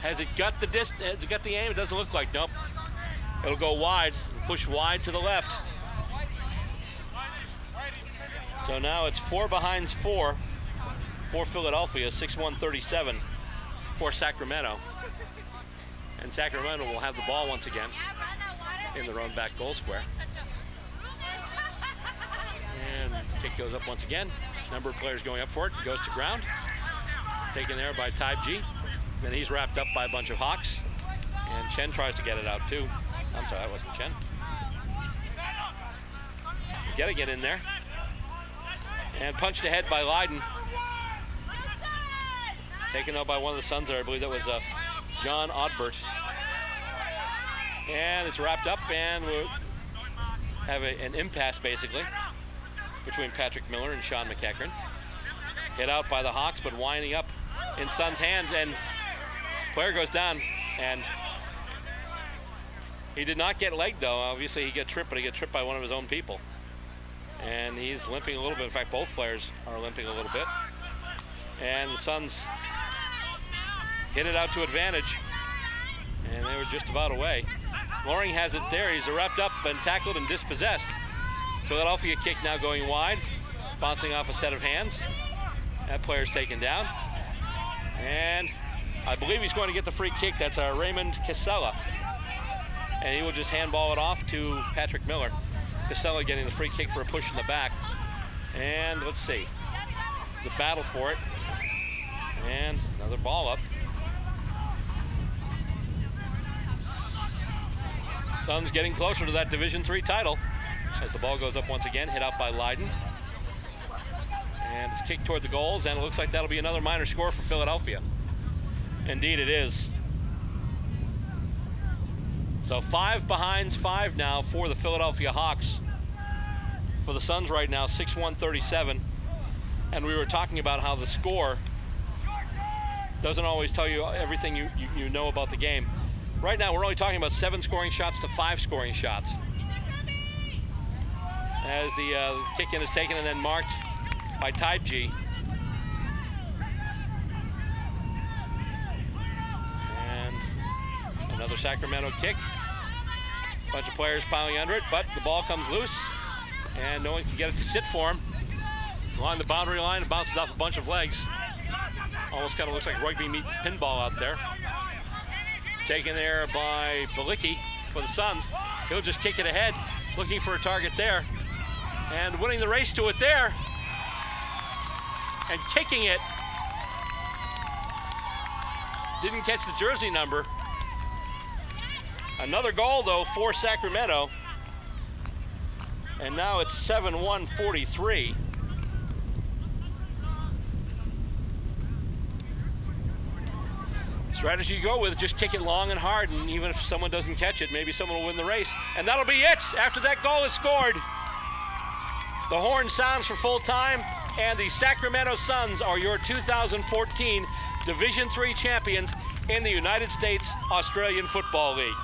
Has it got the distance? Has it got the aim? It doesn't look like. Nope. It'll go wide. Push wide to the left. So now it's 4 behinds 4 for Philadelphia, 6-1-37 for Sacramento. And Sacramento will have the ball once again in their own back goal square. And the kick goes up once again. Number of players going up for it. Goes to ground. Taken there by Taibji. Then he's wrapped up by a bunch of Hawks. And Chen tries to get it out too. I'm sorry, that wasn't Chen. Getting it in there. And punched ahead by Lydon. Taken out by one of the Suns there. I believe that was John Odbert. And it's wrapped up, and we'll have an impasse, basically, between Patrick Miller and Sean McEachran. Hit out by the Hawks, but winding up in Suns' hands, and player goes down, and he did not get legged, though. Obviously, he got tripped, but he got tripped by one of his own people. And he's limping a little bit. In fact, both players are limping a little bit. And the Suns hit it out to advantage, and they were just about away. Loring has it there. He's wrapped up and tackled and dispossessed. Philadelphia kick now going wide, bouncing off a set of hands. That player's taken down. And I believe he's going to get the free kick. That's Raymond Casella. And he will just handball it off to Patrick Miller. Casella getting the free kick for a push in the back. And let's see. It's a battle for it. And another ball up. Suns getting closer to that Division III title as the ball goes up once again, hit out by Leiden. And it's kicked toward the goals, and it looks like that'll be another minor score for Philadelphia. Indeed it is. So 5 behinds, 5 now for the Philadelphia Hawks. For the Suns right now, 6-1-37. And we were talking about how the score doesn't always tell you everything you know about the game. Right now, we're only talking about 7 scoring shots to 5 scoring shots. As the kick-in is taken and then marked by Type G. And another Sacramento kick. Bunch of players piling under it, but the ball comes loose, and no one can get it to sit for him. Along the boundary line, it bounces off a bunch of legs. Almost kind of looks like rugby meets pinball out there. Taken there by Balicki for the Suns. He'll just kick it ahead, looking for a target there. And winning the race to it there. And kicking it. Didn't catch the jersey number. Another goal, though, for Sacramento. And now it's 7-1-43. Strategy you go with, just kick it long and hard, and even if someone doesn't catch it, maybe someone will win the race. And that'll be it after that goal is scored. The horn sounds for full time, and the Sacramento Suns are your 2014 Division III champions in the United States Australian Football League.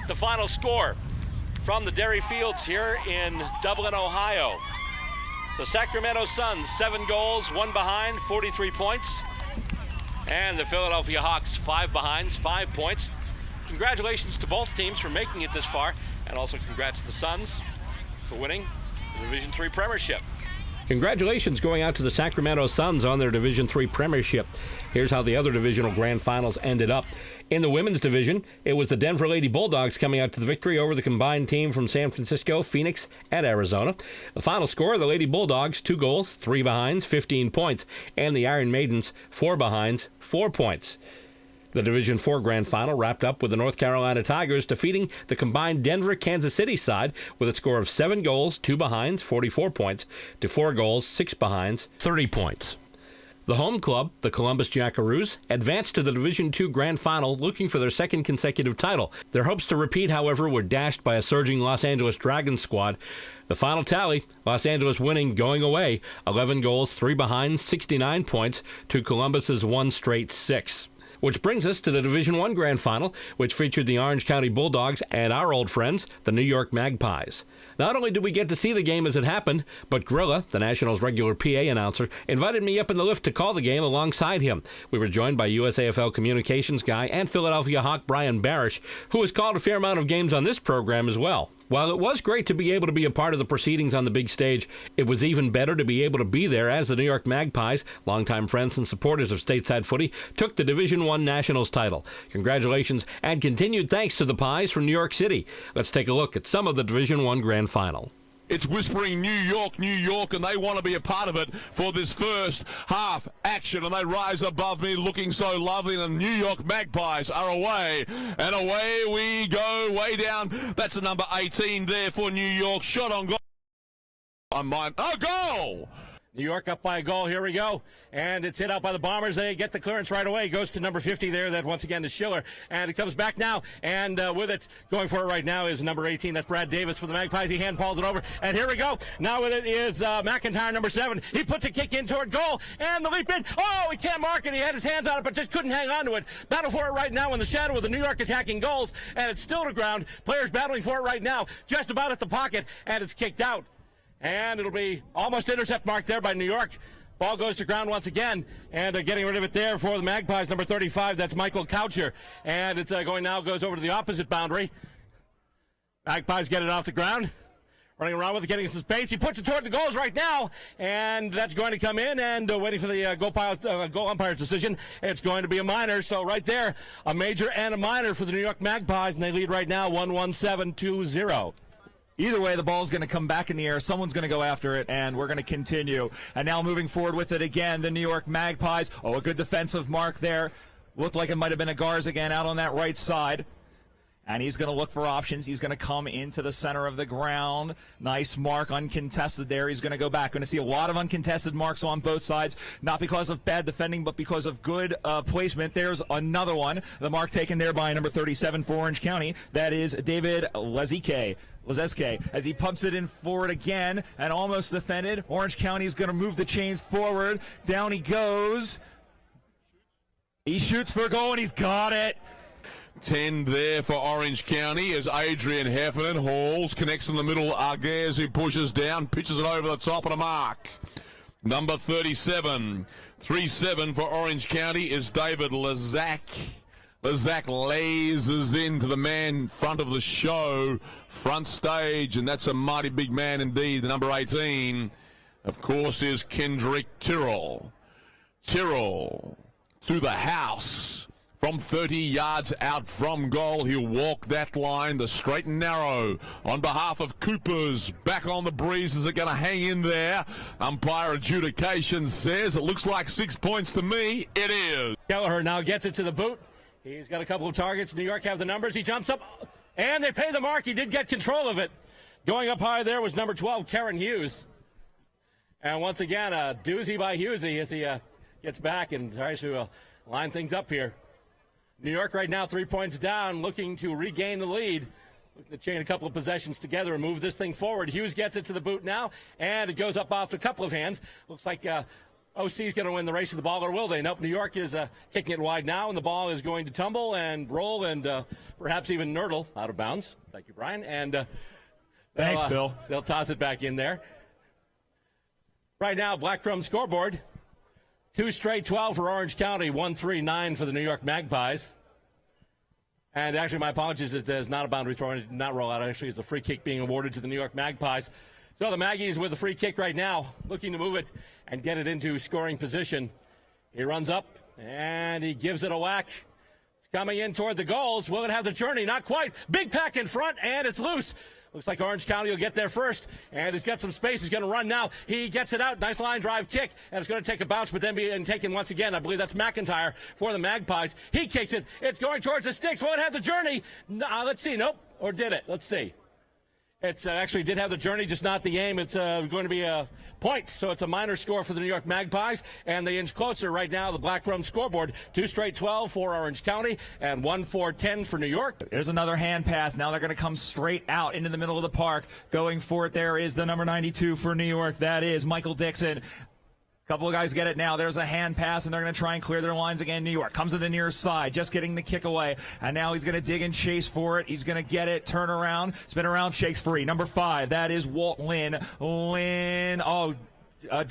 The final score from the Darree Fields here in Dublin, Ohio. The Sacramento Suns, 7 goals, 1 behind, 43 points. And the Philadelphia Hawks, 5 behinds, 5 points. Congratulations to both teams for making it this far, and also congrats to the Suns for winning the Division III Premiership. Congratulations going out to the Sacramento Suns on their Division III Premiership. Here's how the other divisional grand finals ended up. In the women's division, it was the Denver Lady Bulldogs coming out to the victory over the combined team from San Francisco, Phoenix, and Arizona. The final score, the Lady Bulldogs, 2 goals, 3 behinds, 15 points, and the Iron Maidens, 4 behinds, 4 points. The Division IV Grand Final wrapped up with the North Carolina Tigers defeating the combined Denver-Kansas City side with a score of 7 goals, 2 behinds, 44 points, to 4 goals, 6 behinds, 30 points. The home club, the Columbus Jackaroos, advanced to the Division II Grand Final looking for their 2nd consecutive title. Their hopes to repeat, however, were dashed by a surging Los Angeles Dragons squad. The final tally, Los Angeles winning going away, 11 goals, 3 behinds, 69 points, to Columbus's 1 straight 6. Which brings us to the Division I Grand Final, which featured the Orange County Bulldogs and our old friends, the New York Magpies. Not only did we get to see the game as it happened, but Grilla, the Nationals' regular PA announcer, invited me up in the lift to call the game alongside him. We were joined by USAFL communications guy and Philadelphia Hawk Brian Barish, who has called a fair amount of games on this program as well. While it was great to be able to be a part of the proceedings on the big stage, it was even better to be able to be there as the New York Magpies, longtime friends and supporters of Stateside Footy, took the Division I Nationals title. Congratulations and continued thanks to the Pies from New York City. Let's take a look at some of the Division I Grand Final. It's whispering New York, New York, and they want to be a part of it for this first half action. And they rise above me looking so lovely. And the New York Magpies are away. And away we go, way down. That's the number 18 there for New York. Shot on goal. Goal! New York up by a goal. Here we go. And it's hit out by the Bombers. They get the clearance right away. Goes to number 50 there. That once again is Schiller. And it comes back now. And with it, going for it right now is number 18. That's Brad Davis for the Magpies. He handballs it over. And here we go. Now with it is McIntyre, number 7. He puts a kick in toward goal. And the leap in. Oh, he can't mark it. He had his hands on it, but just couldn't hang on to it. Battle for it right now in the shadow of the New York attacking goals. And it's still to ground. Players battling for it right now. Just about at the pocket. And it's kicked out. And it'll be almost intercept mark there by New York. Ball goes to ground once again, and getting rid of it there for the Magpies, number 35. That's Michael Coucher, and it's goes over to the opposite boundary. Magpies get it off the ground, running around with it, getting some space. He puts it toward the goals right now, and that's going to come in. And waiting for the goal umpire's decision. It's going to be a minor. So right there, a major and a minor for the New York Magpies, and they lead right now 1-1-7-2-0. Either way, the ball's going to come back in the air. Someone's going to go after it, and we're going to continue. And now moving forward with it again, the New York Magpies. Oh, a good defensive mark there. Looked like it might have been a Garza again out on that right side. And he's going to look for options. He's going to come into the center of the ground. Nice mark, uncontested there. He's going to go back. Going to see a lot of uncontested marks on both sides, not because of bad defending, but because of good placement. There's another one. The mark taken there by number 37 for Orange County. That is David Lezeske, as he pumps it in forward again and almost defended. Orange County is going to move the chains forward. Down he goes. He shoots for a goal, and he's got it. 10 there for Orange County as Adrian Heffernan hauls, connects in the middle. Arguez, who pushes down, pitches it over the top of the mark. Number 37. 3-7 for Orange County is David Lezeske. Lezeske lasers into the man front of the show, front stage, and that's a mighty big man indeed. The number 18, of course, is Kendrick Tyrrell. Tyrrell to the house. From 30 yards out from goal, he'll walk that line, the straight and narrow. On behalf of Coopers, back on the breeze. Is it going to hang in there? Umpire adjudication says it looks like 6 points to me. It is. Kelleher now gets it to the boot. He's got a couple of targets. New York have the numbers. He jumps up, and they pay the mark. He did get control of it. Going up high there was number 12, Karen Hughes. And once again, a doozy by Hughesy as he gets back and tries to line things up here. New York right now 3 points down, looking to regain the lead. Looking to chain a couple of possessions together and move this thing forward. Hughes gets it to the boot now, and it goes up off a couple of hands. Looks like OC's going to win the race with the ball, or will they? Nope, New York is kicking it wide now, and the ball is going to tumble and roll and perhaps even nurdle out of bounds. Thank you, Brian. And thanks, Bill. They'll toss it back in there. Right now, Black Drum scoreboard. 2 straight 12 for Orange County, 1-3-9 for the New York Magpies. And actually, my apologies, it is not a boundary throw. It did not roll out. Actually, it's a free kick being awarded to the New York Magpies. So the Maggies with a free kick right now, looking to move it and get it into scoring position. He runs up, and he gives it a whack. It's coming in toward the goals. Will it have the journey? Not quite. Big pack in front, and it's loose. Looks like Orange County will get there first, and he's got some space. He's going to run now. He gets it out. Nice line drive kick, and it's going to take a bounce, but then be taken once again. I believe that's McIntyre for the Magpies. He kicks it. It's going towards the sticks. Will it have the journey? Let's see. Nope. Or did it? Let's see. It's actually did have the journey, just not the aim. It's going to be a point, so it's a minor score for the New York Magpies, and they inch closer right now. The Black Rum scoreboard, 2 straight 12 for Orange County, and 1-4-10 for New York. There's another hand pass. Now they're going to come straight out into the middle of the park. Going for it there is the number 92 for New York. That is Michael Dixon. Couple of guys get it now. There's a hand pass, and they're going to try and clear their lines again. New York comes to the near side, just getting the kick away. And now he's going to dig and chase for it. He's going to get it, turn around, spin around, shakes free. Number 5, that is Walt Lynn. Lynn, a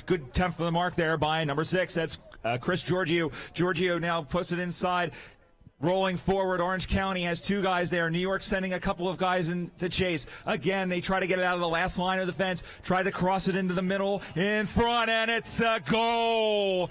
good attempt for the mark there by number 6. That's Chris Giorgio. Giorgio now puts it inside. Rolling forward, Orange County has 2 guys there. New York sending a couple of guys in to chase. Again, they try to get it out of the last line of the fence. Try to cross it into the middle, in front, and it's a goal.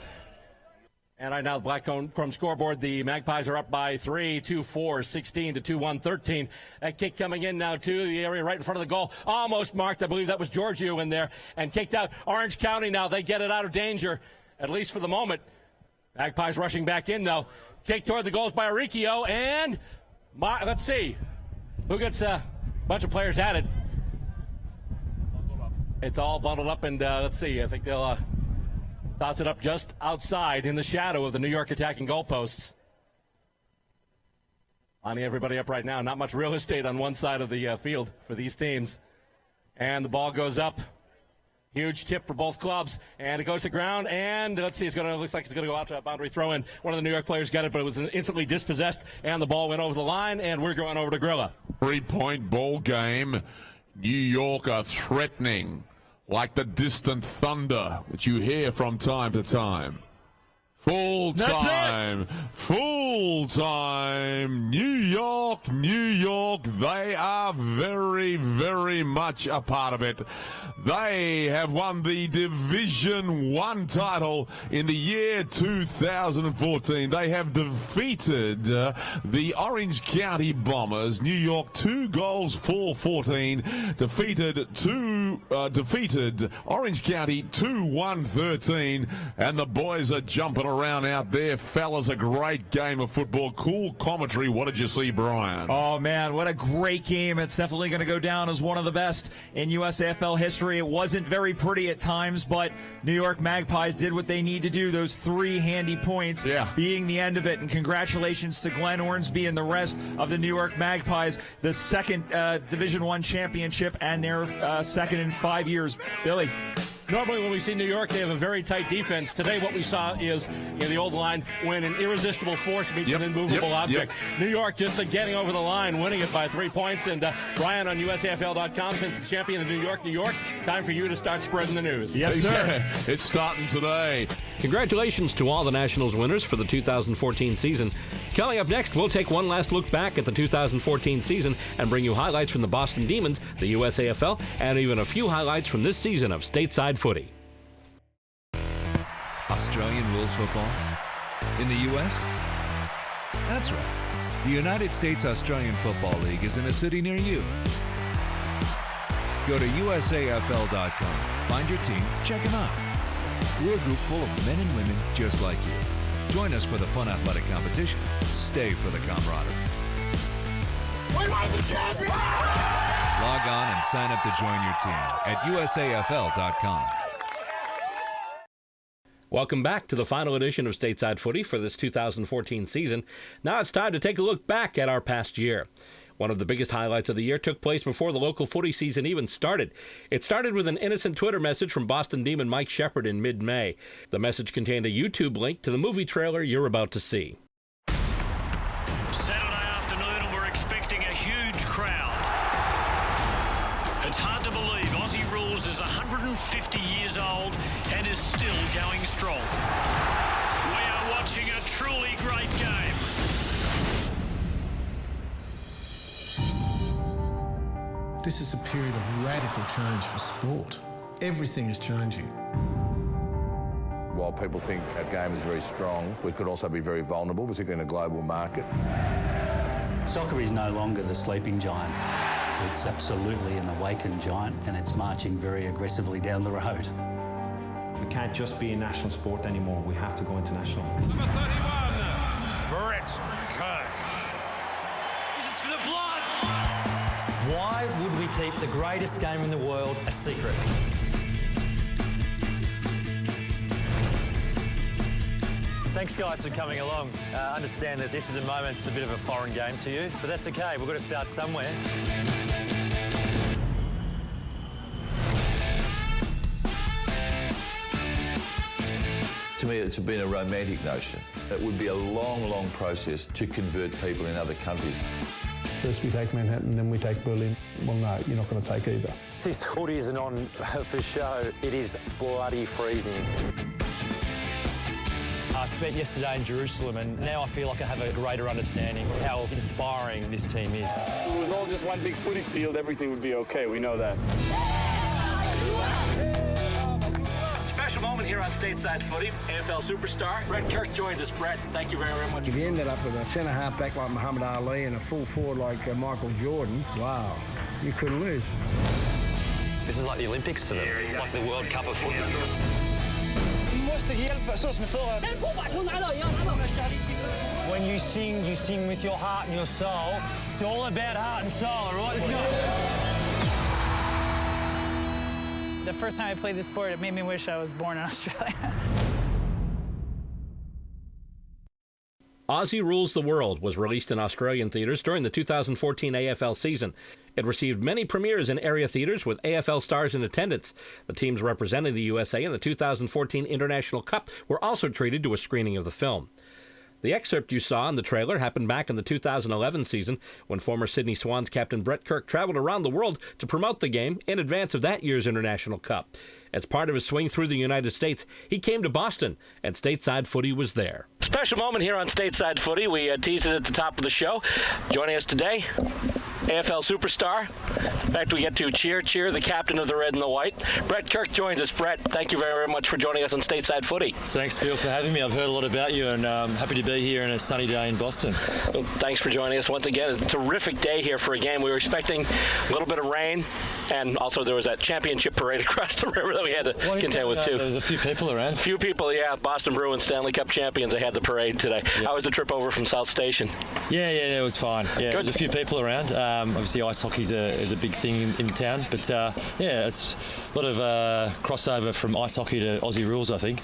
And right now, the Black Chrome scoreboard, the Magpies are up by 3, 2-4, 16 to 2-1, 13. That kick coming in now to the area right in front of the goal. Almost marked. I believe that was Giorgio in there. And kicked out. Orange County now, they get it out of danger, at least for the moment. Magpies rushing back in, though. Kick toward the goals by Aricchio, and let's see who gets a bunch of players at it. It's all bundled up, and let's see. I think they'll Toss it up just outside in the shadow of the New York attacking goalposts. Lining everybody up right now. Not much real estate on one side of the field for these teams. And the ball goes up. Huge tip for both clubs. And it goes to ground. And let's see, looks like it's going to go out to a boundary throw in. One of the New York players got it, but it was instantly dispossessed. And the ball went over the line. And we're going over to Grilla. 3-point ball game. New York are threatening like the distant thunder that you hear from time to time. Full time, New York, they are very, very much a part of it. They have won the Division 1 title in the year 2014. They have defeated the Orange County Bombers, New York 2-14, defeated Orange County 2-13, and the boys are jumping around out there. Fellas, a great game of football. Cool commentary. What did you see, Brian? Oh, man, what a great game. It's definitely going to go down as one of the best in USAFL history. It wasn't very pretty at times, but New York Magpies did what they need to do. Those 3 handy points being the end of it. And congratulations to Glenn Ormsby and the rest of the New York Magpies, the second Division 1 championship and their second in 5 years. Billy. Normally when we see New York, they have a very tight defense. Today what we saw is, the old line, when an irresistible force meets an immovable object. New York just getting over the line, winning it by 3 points. And Brian on USAFL.com, since the champion of New York, time for you to start spreading the news. Yes, sir. It's starting today. Congratulations to all the Nationals winners for the 2014 season. Coming up next, we'll take one last look back at the 2014 season and bring you highlights from the Boston Demons, the USAFL, and even a few highlights from this season of Stateside Footy. Australian Rules Football? In the U.S.? That's right. The United States Australian Football League is in a city near you. Go to USAFL.com, find your team, check them out. We're a group full of men and women just like you. Join us for the fun athletic competition. Stay for the camaraderie. We are the champions! Log on and sign up to join your team at USAFL.com. Welcome back to the final edition of Stateside Footy for this 2014 season. Now it's time to take a look back at our past year. One of the biggest highlights of the year took place before the local footy season even started. It started with an innocent Twitter message from Boston Demon Mike Shepard in mid-May. The message contained a YouTube link to the movie trailer you're about to see. Saturday afternoon and we're expecting a huge crowd. It's hard to believe Aussie Rules is 150 years old and is still going strong. We are watching a truly great game. This is a period of radical change for sport. Everything is changing. While people think our game is very strong, we could also be very vulnerable, particularly in a global market. Soccer is no longer the sleeping giant. It's absolutely an awakened giant, and it's marching very aggressively down the road. We can't just be a national sport anymore. We have to go international. Number 31, Brett Kirk. This is for the Bloods. Why would we keep the greatest game in the world a secret? Thanks guys for coming along. Understand that this at the moment is a bit of a foreign game to you, but that's okay, we've got to start somewhere. To me, it's been a romantic notion. It would be a long, long process to convert people in other countries. First we take Manhattan, then we take Berlin. Well, no, you're not going to take either. This footy isn't on for show, it is bloody freezing. I spent yesterday in Jerusalem and now I feel like I have a greater understanding of how inspiring this team is. If it was all just one big footy field, everything would be okay, we know that. Special moment here on Stateside Footy. NFL superstar Brett Kirk joins us. Brett, thank you very, very much. If you ended up with a centre half back like Muhammad Ali and a full forward like Michael Jordan, wow, you couldn't lose. This is like the Olympics to them. It's like the World Cup of football. When you sing with your heart and your soul. It's all about heart and soul, all right? Let's go. The first time I played the sport, it made me wish I was born in Australia. Aussie Rules The World was released in Australian theatres during the 2014 AFL season. It received many premieres in area theatres with AFL stars in attendance. The teams representing the USA in the 2014 International Cup were also treated to a screening of the film. The excerpt you saw in the trailer happened back in the 2011 season when former Sydney Swans captain Brett Kirk traveled around the world to promote the game in advance of that year's International Cup. As part of his swing through the United States, he came to Boston, and Stateside Footy was there. Special moment here on Stateside Footy. We teased it at the top of the show. Joining us today, AFL superstar. In fact, we get to cheer, the captain of the red and the white. Brett Kirk joins us. Brett, thank you very, very much for joining us on Stateside Footy. Thanks, Bill, for having me. I've heard a lot about you, and I'm happy to be here on a sunny day in Boston. Well, thanks for joining us once again. It's a terrific day here for a game. We were expecting a little bit of rain, and also there was that championship parade across the river that we had to contend with, too. There was a few people around. Few people, yeah. Boston Bruins Stanley Cup champions. They had the parade today. Yep. How was the trip over from South Station? Yeah, it was fine. Yeah, there was a few people around. Obviously, ice hockey is a big thing in town, but yeah, it's a lot of crossover from ice hockey to Aussie Rules, I think.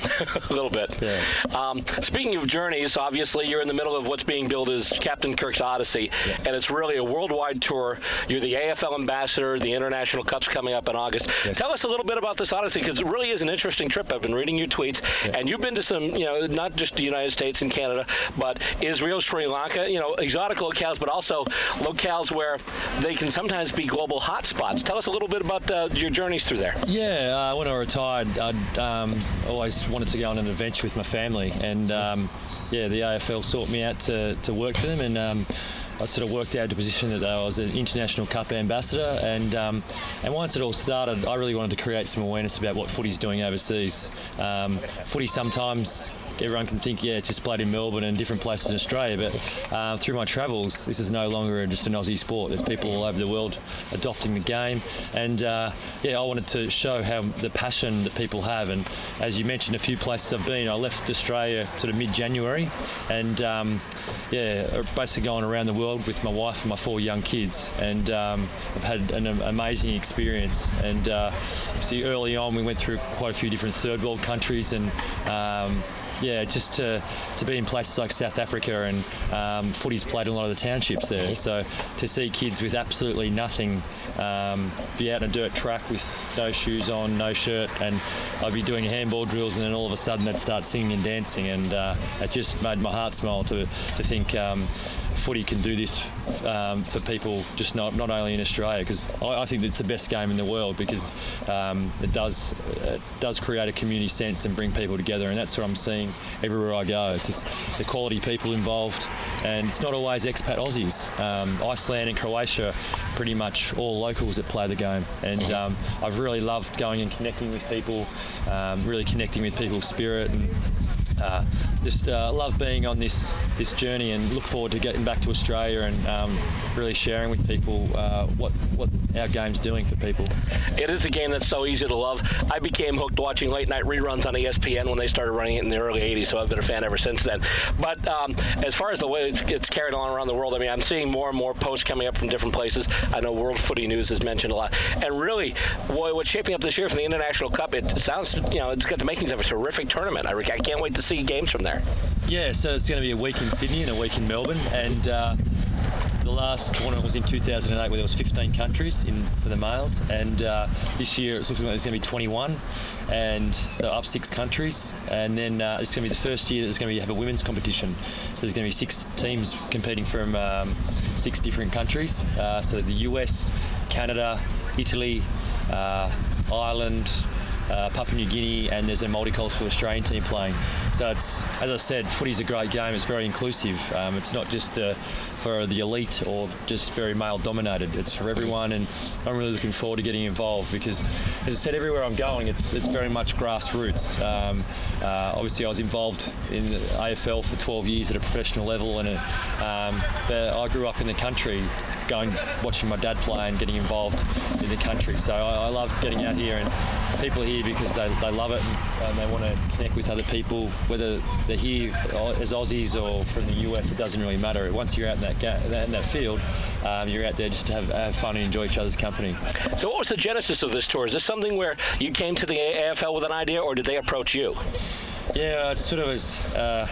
A little bit. Yeah. Speaking of journeys, obviously you're in the middle of what's being billed as Captain Kirk's Odyssey, and it's really a worldwide tour. You're the AFL ambassador. The International Cup's coming up in August. Yes. Tell us a little bit about this Odyssey, because it really is an interesting trip. I've been reading your tweets, and you've been to some, not just the United States and Canada, but Israel, Sri Lanka, exotic locales, but also locales where they can sometimes be global hotspots. Tell us a little bit about your journeys through there. Yeah, when I retired, I'd always wanted to go on an adventure with my family, and the AFL sought me out to work for them, and I sort of worked out the position that I was an International Cup ambassador, and once it all started, I really wanted to create some awareness about what footy's doing overseas. Footy sometimes, everyone can think, it's just played in Melbourne and different places in Australia, but through my travels, this is no longer just an Aussie sport. There's people all over the world adopting the game, and I wanted to show how the passion that people have. And as you mentioned, a few places I've been. I left Australia sort of mid-January, and basically going around the world with my wife and my 4 young kids, and I've had an amazing experience. And obviously early on we went through quite a few different third world countries, and just to be in places like South Africa, and footy's played in a lot of the townships there. So to see kids with absolutely nothing be out on a dirt track with no shoes on, no shirt, and I'd be doing handball drills, and then all of a sudden they'd start singing and dancing, and it just made my heart smile to think footy can do this for people, just not only in Australia, because I think it's the best game in the world, because it does create a community sense and bring people together, and that's what I'm seeing everywhere I go. It's just the quality people involved, and it's not always expat Aussies. Iceland and Croatia, pretty much all locals that play the game, and I've really loved going and connecting with people, really connecting with people's spirit, and love being on this journey, and look forward to getting back to Australia and really sharing with people what our game's doing for people. It is a game that's so easy to love. I became hooked watching late night reruns on ESPN when they started running it in the early 80s, so I've been a fan ever since then. But as far as the way it's carried on around the world, I mean, I'm seeing more and more posts coming up from different places. I know World Footy News has mentioned a lot. And really, boy, what's shaping up this year for the International Cup, it sounds, it's got the makings of a terrific tournament. I can't wait to see games from there. Yeah, so it's going to be a week in Sydney and a week in Melbourne, and the last tournament was in 2008, where there was 15 countries for the males, and this year it's looking like there's going to be 21, and so up 6 countries, and then it's going to be the first year that there's going to have a women's competition, so there's going to be 6 teams competing from 6 different countries, so the US, Canada, Italy, Ireland, Papua New Guinea, and there's a multicultural Australian team playing. So it's, as I said, footy's a great game. It's very inclusive. It's not just for the elite or just very male dominated. It's for everyone, and I'm really looking forward to getting involved, because, as I said, everywhere I'm going, it's very much grassroots. Obviously, I was involved in the AFL for 12 years at a professional level, and but I grew up in the country, watching my dad play and getting involved in the country. So I love getting out here, and people are here because they love it, and they want to connect with other people, whether they're here as Aussies or from the US. It doesn't really matter. Once you're out in that field, you're out there just to have fun and enjoy each other's company. So what was the genesis of this tour? Is this something where you came to the AFL with an idea, or did they approach you? Yeah, it sort of was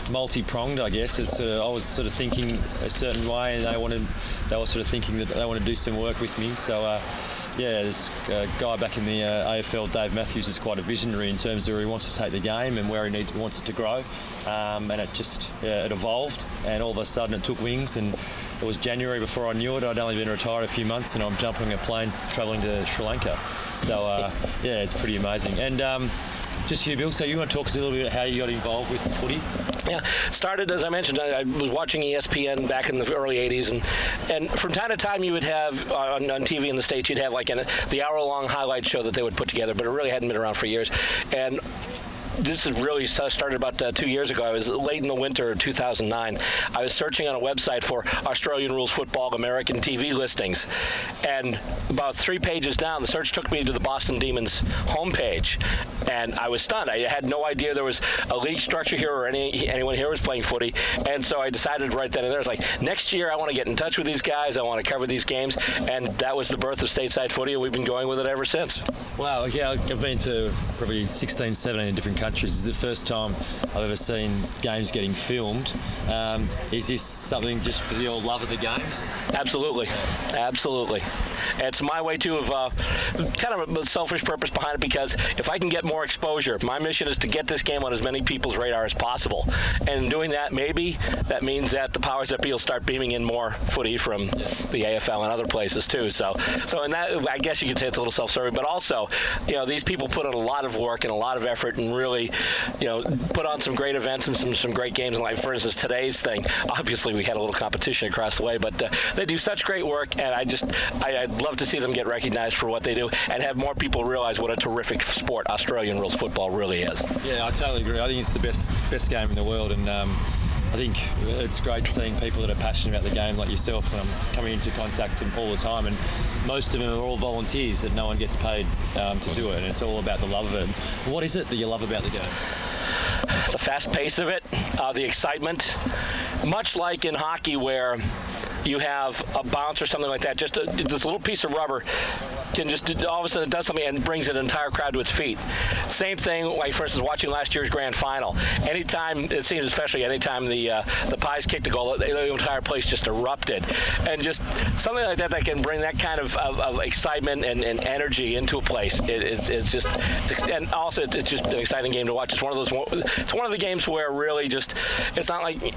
multi-pronged, I guess. It's I was sort of thinking a certain way, and they were sort of thinking that they want to do some work with me. So, this guy back in the AFL, Dave Matthews, is quite a visionary in terms of where he wants to take the game and where he wants it to grow. And it just it evolved, and all of a sudden it took wings, and it was January before I knew it. I'd only been retired a few months, and I'm jumping a plane travelling to Sri Lanka. So, it's pretty amazing. And just you, Bill, so you want to talk us a little bit about how you got involved with footy? Yeah, started, as I mentioned, I was watching ESPN back in the early 80s, and from time to time you would have, on TV in the States, you'd have like the hour-long highlight show that they would put together, but it really hadn't been around for years. And this is really started about 2 years ago. I was late in the winter of 2009. I was searching on a website for Australian Rules Football American TV listings, and about 3 pages down, the search took me to the Boston Demons homepage, and I was stunned. I had no idea there was a league structure here or anyone here was playing footy, and so I decided right then and there, it's like, next year I want to get in touch with these guys, I want to cover these games, and that was the birth of Stateside Footy, and we've been going with it ever since. Wow, yeah, I've been to probably 16, 17 different countries. This is the first time I've ever seen games getting filmed. Is this something just for your love of the games? Absolutely. Absolutely. It's my way, too, of kind of a selfish purpose behind it, because if I can get more exposure, my mission is to get this game on as many people's radar as possible. And in doing that, maybe that means that the powers that be will start beaming in more footy from the AFL and other places, too. So in that, I guess you could say it's a little self-serving, but also, these people put in a lot of work and a lot of effort and really, put on some great events and some great games. And like, for instance, today's thing, obviously we had a little competition across the way, but they do such great work, and I'd love to see them get recognized for what they do and have more people realize what a terrific sport Australian Rules Football really is. Yeah, I totally agree. I think it's the best game in the world, and I think it's great seeing people that are passionate about the game like yourself, and I'm coming into contact with them all the time, and most of them are all volunteers that no one gets paid to do it, and it's all about the love of it. What is it that you love about the game? The fast pace of it, the excitement, much like in hockey where you have a bounce or something like that, just this little piece of rubber can just all of a sudden it does something and brings an entire crowd to its feet. Same thing, like for instance, watching last year's grand final. Anytime, it seems especially anytime the Pies kicked a goal, the entire place just erupted. And just something like that can bring that kind of excitement and energy into a place. It's just an exciting game to watch. It's one of the games where really just, it's not like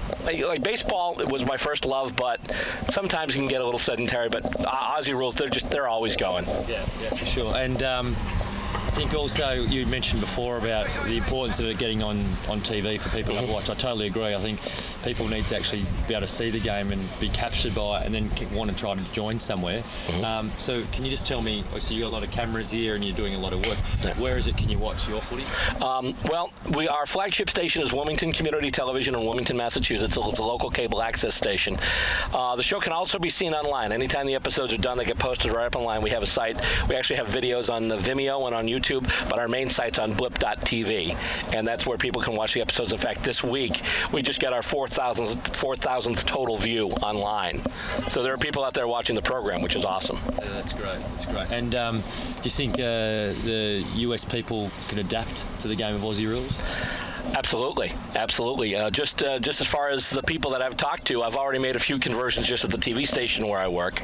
baseball was my first love, but sometimes you can get a little sedentary, but Aussie Rules, they're always going. Yeah, for sure. And I think also you mentioned before about the importance of it getting on TV for people to watch. I totally agree. I think people need to actually be able to see the game and be captured by it and then want to try to join somewhere. So can you just tell me, obviously you've got a lot of cameras here and you're doing a lot of work. Where is it can you watch your footy? Our flagship station is Wilmington Community Television in Wilmington, Massachusetts. It's a local cable access station. The show can also be seen online. Anytime the episodes are done, they get posted right up online. We have a site. We actually have videos on the Vimeo and on YouTube, but our main site's on blip.tv, and that's where people can watch the episodes. In fact, this week we just got our 4,000th total view online. So there are people out there watching the program, which is awesome. Yeah, that's great. And do you think the US people can adapt to the game of Aussie Rules? Absolutely. Just as far as the people that I've talked to, I've already made a few conversions just at the TV station where I work.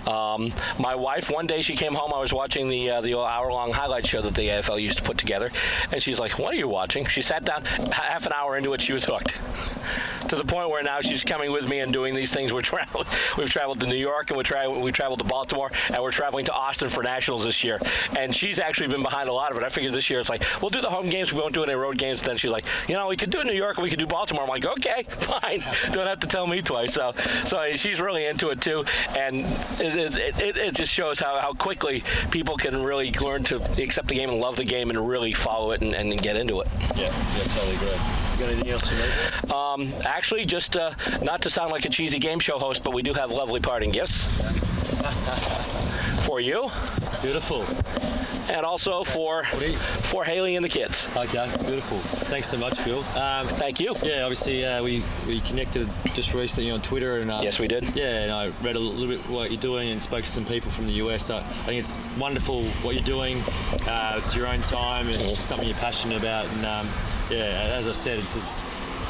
My wife, one day she came home, I was watching the hour-long highlight show that the AFL used to put together, and she's like, "What are you watching?" She sat down, half an hour into it, she was hooked. To the point where now she's coming with me and doing these things. We've traveled to New York, and we traveled to Baltimore, and we're traveling to Austin for Nationals this year. And she's actually been behind a lot of it. I figured this year it's like, we'll do the home games, we won't do any road games. And then she's like, we could do New York, and we could do Baltimore. I'm like, okay, fine. Don't have to tell me twice. So she's really into it too, and it just shows how quickly people can really learn to accept the game and love the game and really follow it and get into it. Yeah, totally agree. You got anything else to know? Actually, just not to sound like a cheesy game show host, but we do have lovely parting gifts for you. Beautiful. And also for Haley and the kids. Okay, beautiful. Thanks so much, Bill. Thank you. Yeah, obviously we connected just recently on Twitter. And yes, we did. Yeah, and I read a little bit what you're doing and spoke to some people from the US. So I think it's wonderful what you're doing. It's your own time and it's something you're passionate about. And yeah, as I said,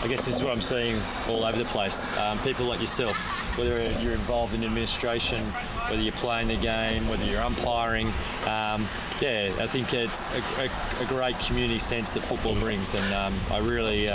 I guess this is what I'm seeing all over the place. People like yourself, whether you're involved in administration, whether you're playing the game, whether you're umpiring, I think it's a great community sense that football brings, and I really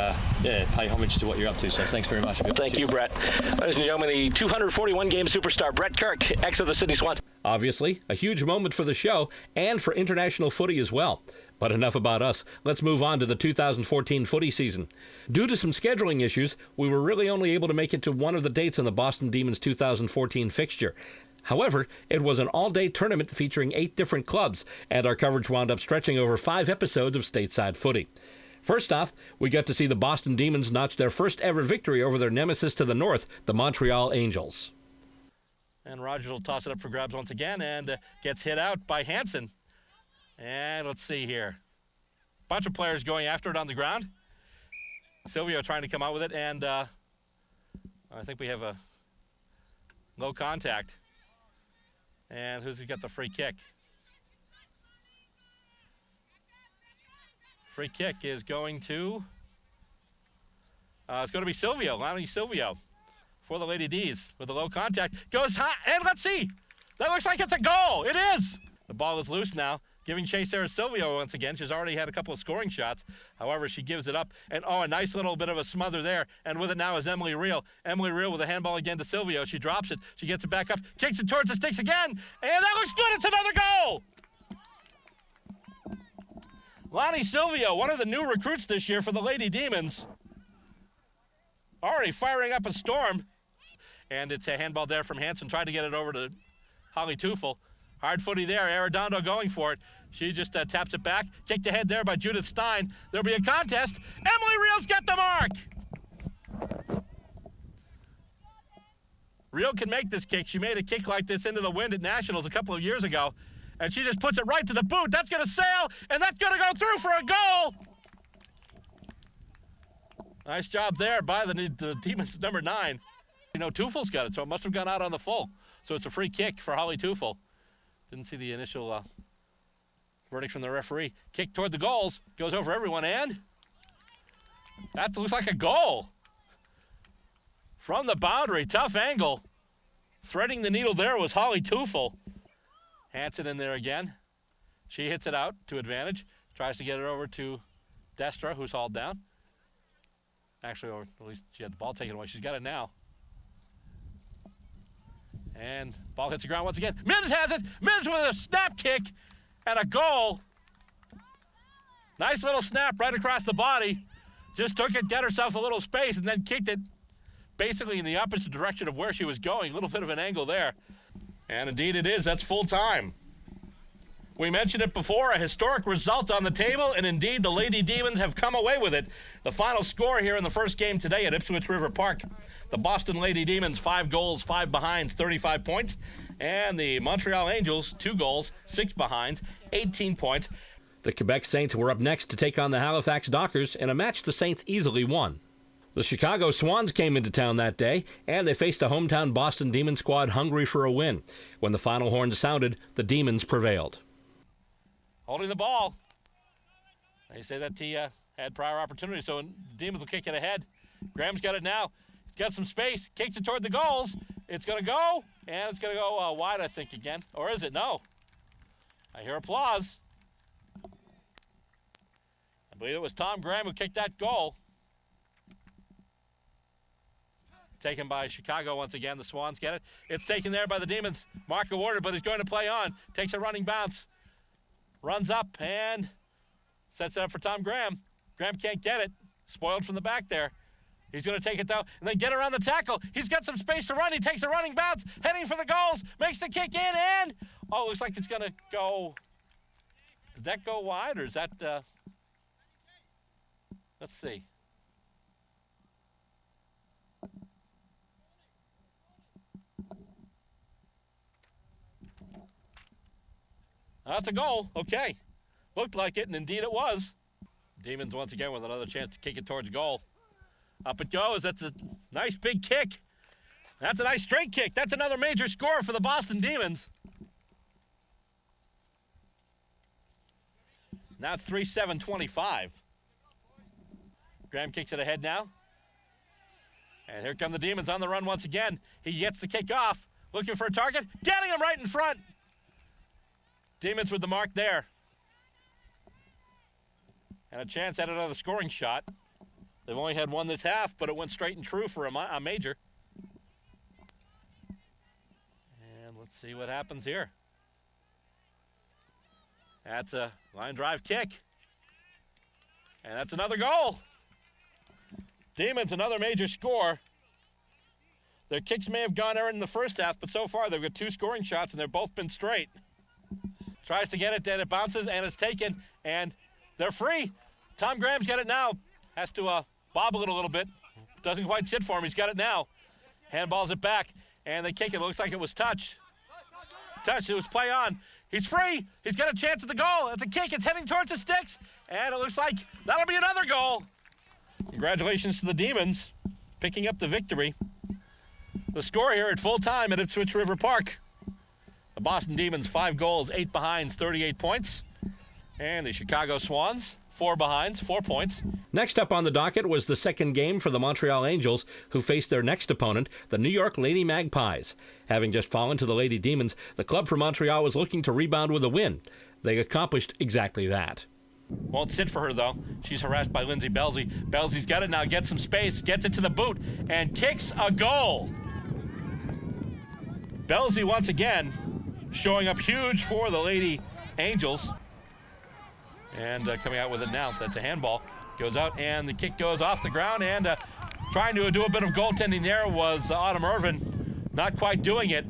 pay homage to what you're up to. So thanks very much. Thank you, Brett. Ladies and gentlemen, the 241-game superstar Brett Kirk, ex of the Sydney Swans. Obviously, a huge moment for the show and for international footy as well. But enough about us. Let's move on to the 2014 footy season. Due to some scheduling issues, we were really only able to make it to one of the dates on the Boston Demons 2014 fixture. However, it was an all-day tournament featuring 8 different clubs, and our coverage wound up stretching over 5 episodes of Stateside Footy. First off, we got to see the Boston Demons notch their first ever victory over their nemesis to the north, the Montreal Angels. And Rogers will toss it up for grabs once again and gets hit out by Hansen. And let's see here. Bunch of players going after it on the ground. Silvio trying to come out with it, and I think we have a low contact. And who's got the free kick? Free kick is going to... it's going to be Silvio, Lonnie Silvio, for the Lady D's with a low contact. Goes high, and let's see. That looks like it's a goal. It is. The ball is loose now. Giving chase there is Silvio once again. She's already had a couple of scoring shots. However, she gives it up. And, a nice little bit of a smother there. And with it now is Emily Reel. Emily Reel with a handball again to Silvio. She drops it. She gets it back up. Kicks it towards the sticks again. And that looks good. It's another goal. Lonnie Silvio, one of the new recruits this year for the Lady Demons. Already firing up a storm. And it's a handball there from Hansen. Tried to get it over to Holly Teufel. Hard footy there. Arredondo going for it. She just taps it back. Kicked ahead there by Judith Stein. There'll be a contest. Emily Reel's got the mark. Reel can make this kick. She made a kick like this into the wind at Nationals a couple of years ago. And she just puts it right to the boot. That's going to sail, and that's going to go through for a goal. Nice job there by the Demons number 9. Teufel's got it, so it must have gone out on the full. So it's a free kick for Holly Teufel. Didn't see the initial verdict from the referee. Kick toward the goals. Goes over everyone, and that looks like a goal. From the boundary, tough angle. Threading the needle there was Holly Teufel. Hansen in there again. She hits it out to advantage. Tries to get it over to Destra, who's hauled down. Actually, or at least she had the ball taken away. She's got it now. And ball hits the ground once again. Mims has it. Mims with a snap kick and a goal. Nice little snap right across the body. Just took it, got herself a little space, and then kicked it basically in the opposite direction of where she was going. A little bit of an angle there. And indeed it is. That's full time. We mentioned it before, a historic result on the table, and indeed the Lady Demons have come away with it. The final score here in the first game today at Ipswich River Park. The Boston Lady Demons, 5 goals, 5 behinds, 35 points. And the Montreal Angels, 2 goals, 6 behinds, 18 points. The Quebec Saints were up next to take on the Halifax Dockers in a match the Saints easily won. The Chicago Swans came into town that day, and they faced a hometown Boston Demon squad hungry for a win. When the final horn sounded, the Demons prevailed. Holding the ball. They say that he had prior opportunity, so Demons will kick it ahead. Graham's got it now. He's got some space. Kicks it toward the goals. It's going to go, and it's going to go wide, I think, again. Or is it? No. I hear applause. I believe it was Tom Graham who kicked that goal. Taken by Chicago once again. The Swans get it. It's taken there by the Demons. Mark awarded, but he's going to play on. Takes a running bounce. Runs up and sets it up for Tom Graham. Graham can't get it. Spoiled from the back there. He's going to take it down and then get around the tackle. He's got some space to run. He takes a running bounce, heading for the goals, makes the kick in, and looks like it's going to go. Did that go wide, or is that? Let's see. That's a goal. Okay. Looked like it, and indeed it was. Demons once again with another chance to kick it towards goal. Up it goes. That's a nice big kick. That's a nice straight kick. That's another major score for the Boston Demons. Now it's 3-7-25. Graham kicks it ahead now. And here come the Demons on the run once again. He gets the kick off, looking for a target, getting him right in front. Demons with the mark there. And a chance at another scoring shot. They've only had one this half, but it went straight and true for a major. And let's see what happens here. That's a line drive kick. And that's another goal. Demons, another major score. Their kicks may have gone errant in the first half, but so far they've got 2 scoring shots, and they've both been straight. Tries to get it, and it bounces, and it's taken, and they're free. Tom Graham's got it now. Has to bobble it a little bit. Doesn't quite sit for him. He's got it now. Handballs it back, and they kick it. Looks like it was touched. Touched. It was play on. He's free. He's got a chance at the goal. It's a kick. It's heading towards the sticks, and it looks like that'll be another goal. Congratulations to the Demons, picking up the victory. The score here at full time at Ipswich River Park. The Boston Demons, 5 goals, 8 behinds, 38 points. And the Chicago Swans, 4 behinds, 4 points. Next up on the docket was the second game for the Montreal Angels, who faced their next opponent, the New York Lady Magpies. Having just fallen to the Lady Demons, the club from Montreal was looking to rebound with a win. They accomplished exactly that. Won't sit for her, though. She's harassed by Lindsay Belsey. Belsey's got it now, gets some space, gets it to the boot, and kicks a goal. Belsey once again showing up huge for the Lady Angels. And coming out with it now. That's a handball. Goes out, and the kick goes off the ground, and trying to do a bit of goaltending there was Autumn Irvin. Not quite doing it.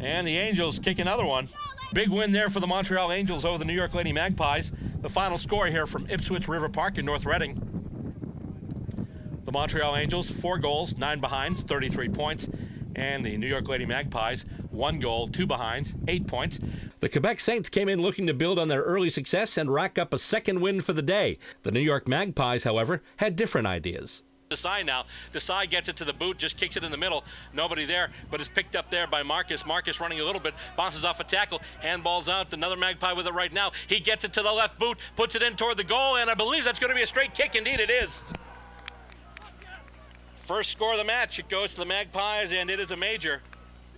And the Angels kick another one. Big win there for the Montreal Angels over the New York Lady Magpies. The final score here from Ipswich River Park in North Reading. The Montreal Angels, 4 goals, 9 behinds, 33 points. And the New York Lady Magpies, 1 goal, 2 behinds, 8 points. The Quebec Saints came in looking to build on their early success and rack up a second win for the day. The New York Magpies, however, had different ideas. Desai now. Desai gets it to the boot, just kicks it in the middle. Nobody there, but it's picked up there by Marcus. Marcus running a little bit, bounces off a tackle, handballs out. Another Magpie with it right now. He gets it to the left boot, puts it in toward the goal, and I believe that's going to be a straight kick. Indeed, it is. First score of the match, it goes to the Magpies, and it is a major.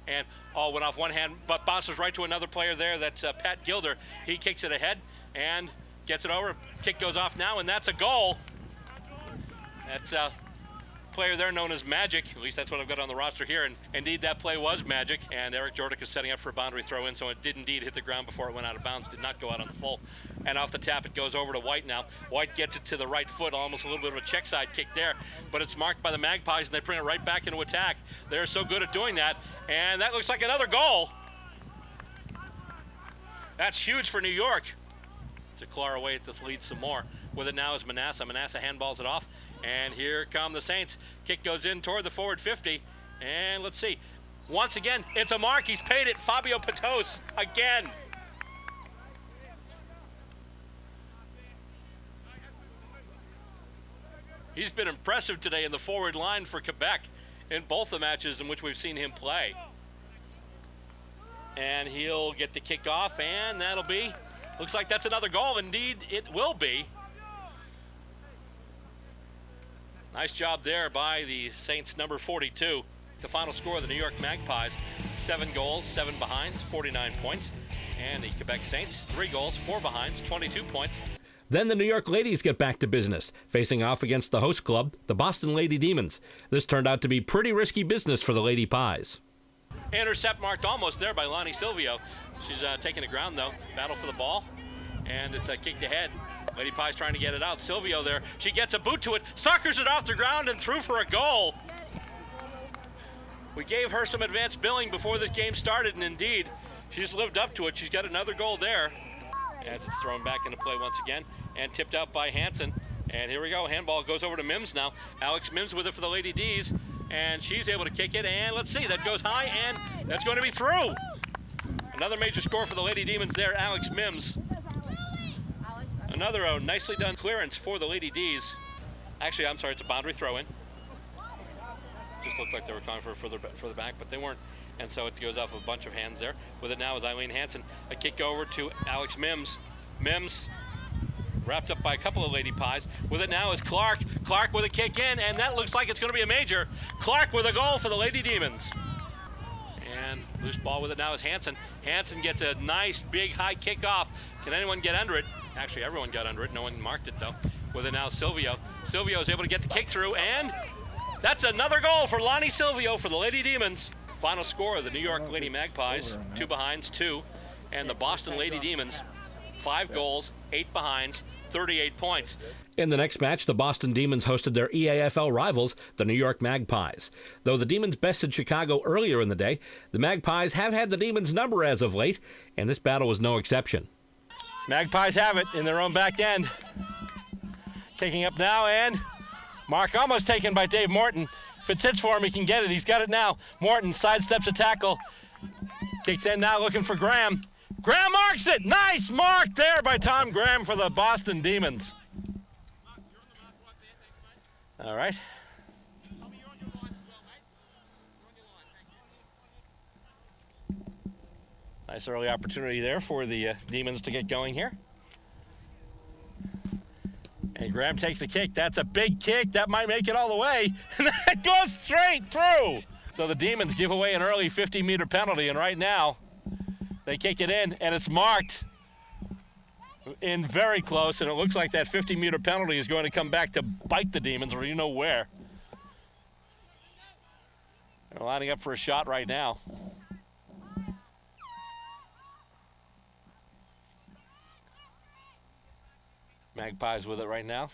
And went off one hand, but bounces right to another player there. That's Pat Gilder. He kicks it ahead and gets it over. Kick goes off now, and that's a goal. That's a player there known as Magic. At least that's what I've got on the roster here. And indeed, that play was Magic. And Eric Jordick is setting up for a boundary throw-in, so it did indeed hit the ground before it went out of bounds. Did not go out on the full. And off the tap, it goes over to White now. White gets it to the right foot, almost a little bit of a check side kick there. But it's marked by the Magpies, and they bring it right back into attack. They're so good at doing that. And that looks like another goal. That's huge for New York. To claw away at this lead some more. With it now is Manassa. Manassa handballs it off. And here come the Saints. Kick goes in toward the forward 50. And let's see. Once again, it's a mark. He's paid it. Fabio Patos again. He's been impressive today in the forward line for Quebec in both the matches in which we've seen him play. And he'll get the kick off, and that'll be, looks like that's another goal. Indeed, it will be. Nice job there by the Saints number 42. The final score of the New York Magpies, 7 goals, 7 behinds, 49 points. And the Quebec Saints, 3 goals, 4 behinds, 22 points. Then the New York Ladies get back to business, facing off against the host club, the Boston Lady Demons. This turned out to be pretty risky business for the Lady Pies. Intercept marked almost there by Lonnie Silvio. She's taking the ground, though. Battle for the ball, and it's kicked ahead. Lady Pies trying to get it out. Silvio there. She gets a boot to it, suckers it off the ground, and through for a goal. We gave her some advanced billing before this game started, and indeed, she's lived up to it. She's got another goal there. As it's thrown back into play once again, and tipped out by Hansen. And here we go. Handball goes over to Mims now. Alex Mims with it for the Lady D's, and she's able to kick it. And let's see, that goes high, and that's going to be through. Another major score for the Lady Demons there, Alex Mims. Another nicely done clearance for the Lady D's. Actually, I'm sorry, it's a boundary throw-in. Just looked like they were calling for further back, but they weren't. And so it goes off a bunch of hands there. With it now is Eileen Hansen. A kick over to Alex Mims. Mims Wrapped up by a couple of Lady Pies. With it now is Clark. Clark with a kick in, and that looks like it's going to be a major. Clark with a goal for the Lady Demons. And loose ball with it now is Hansen. Hansen gets a nice, big, high kickoff. Can anyone get under it? Actually, everyone got under it. No one marked it, though. With it now, Silvio. Silvio is able to get the kick through, and that's another goal for Lonnie Silvio for the Lady Demons. Final score of the New York Lady Magpies, 2 behinds, 2. And the Boston Lady Demons, 5 goals, 8 behinds, 38 points. In the next match, the Boston Demons hosted their EAFL rivals, the New York Magpies. Though the Demons bested Chicago earlier in the day, the Magpies have had the Demons' number as of late, and this battle was no exception. Magpies have it in their own back end. Kicking up now, and mark almost taken by Dave Morton. If it sits for him, he can get it. He's got it now. Morton sidesteps a tackle. Kicks in now, looking for Graham. Graham marks it! Nice mark there by Tom Graham for the Boston Demons. All right. Nice early opportunity there for the Demons to get going here. And Graham takes the kick. That's a big kick. That might make it all the way. And that goes straight through. So the Demons give away an early 50-meter penalty, and right now they kick it in, and it's marked in very close, and it looks like that 50-meter penalty is going to come back to bite the Demons, or you know where. They're lining up for a shot right now. Magpies with it right now.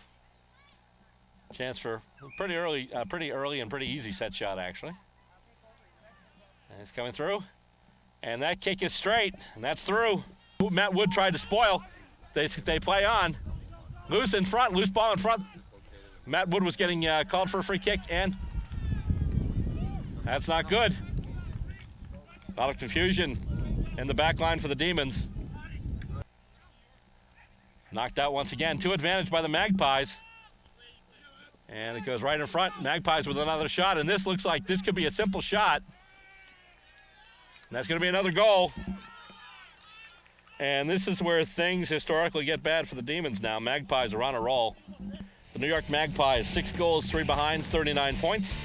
Chance for pretty early and pretty easy set shot, actually. And it's coming through. And that kick is straight, and that's through. Matt Wood tried to spoil. They play on. Loose in front, loose ball in front. Matt Wood was getting called for a free kick, and that's not good. A lot of confusion in the back line for the Demons. Knocked out once again. 2 advantage by the Magpies. And it goes right in front. Magpies with another shot, and this looks like this could be a simple shot. And that's going to be another goal. And this is where things historically get bad for the Demons now. Magpies are on a roll. The New York Magpies, 6 goals, 3 behinds, 39 points.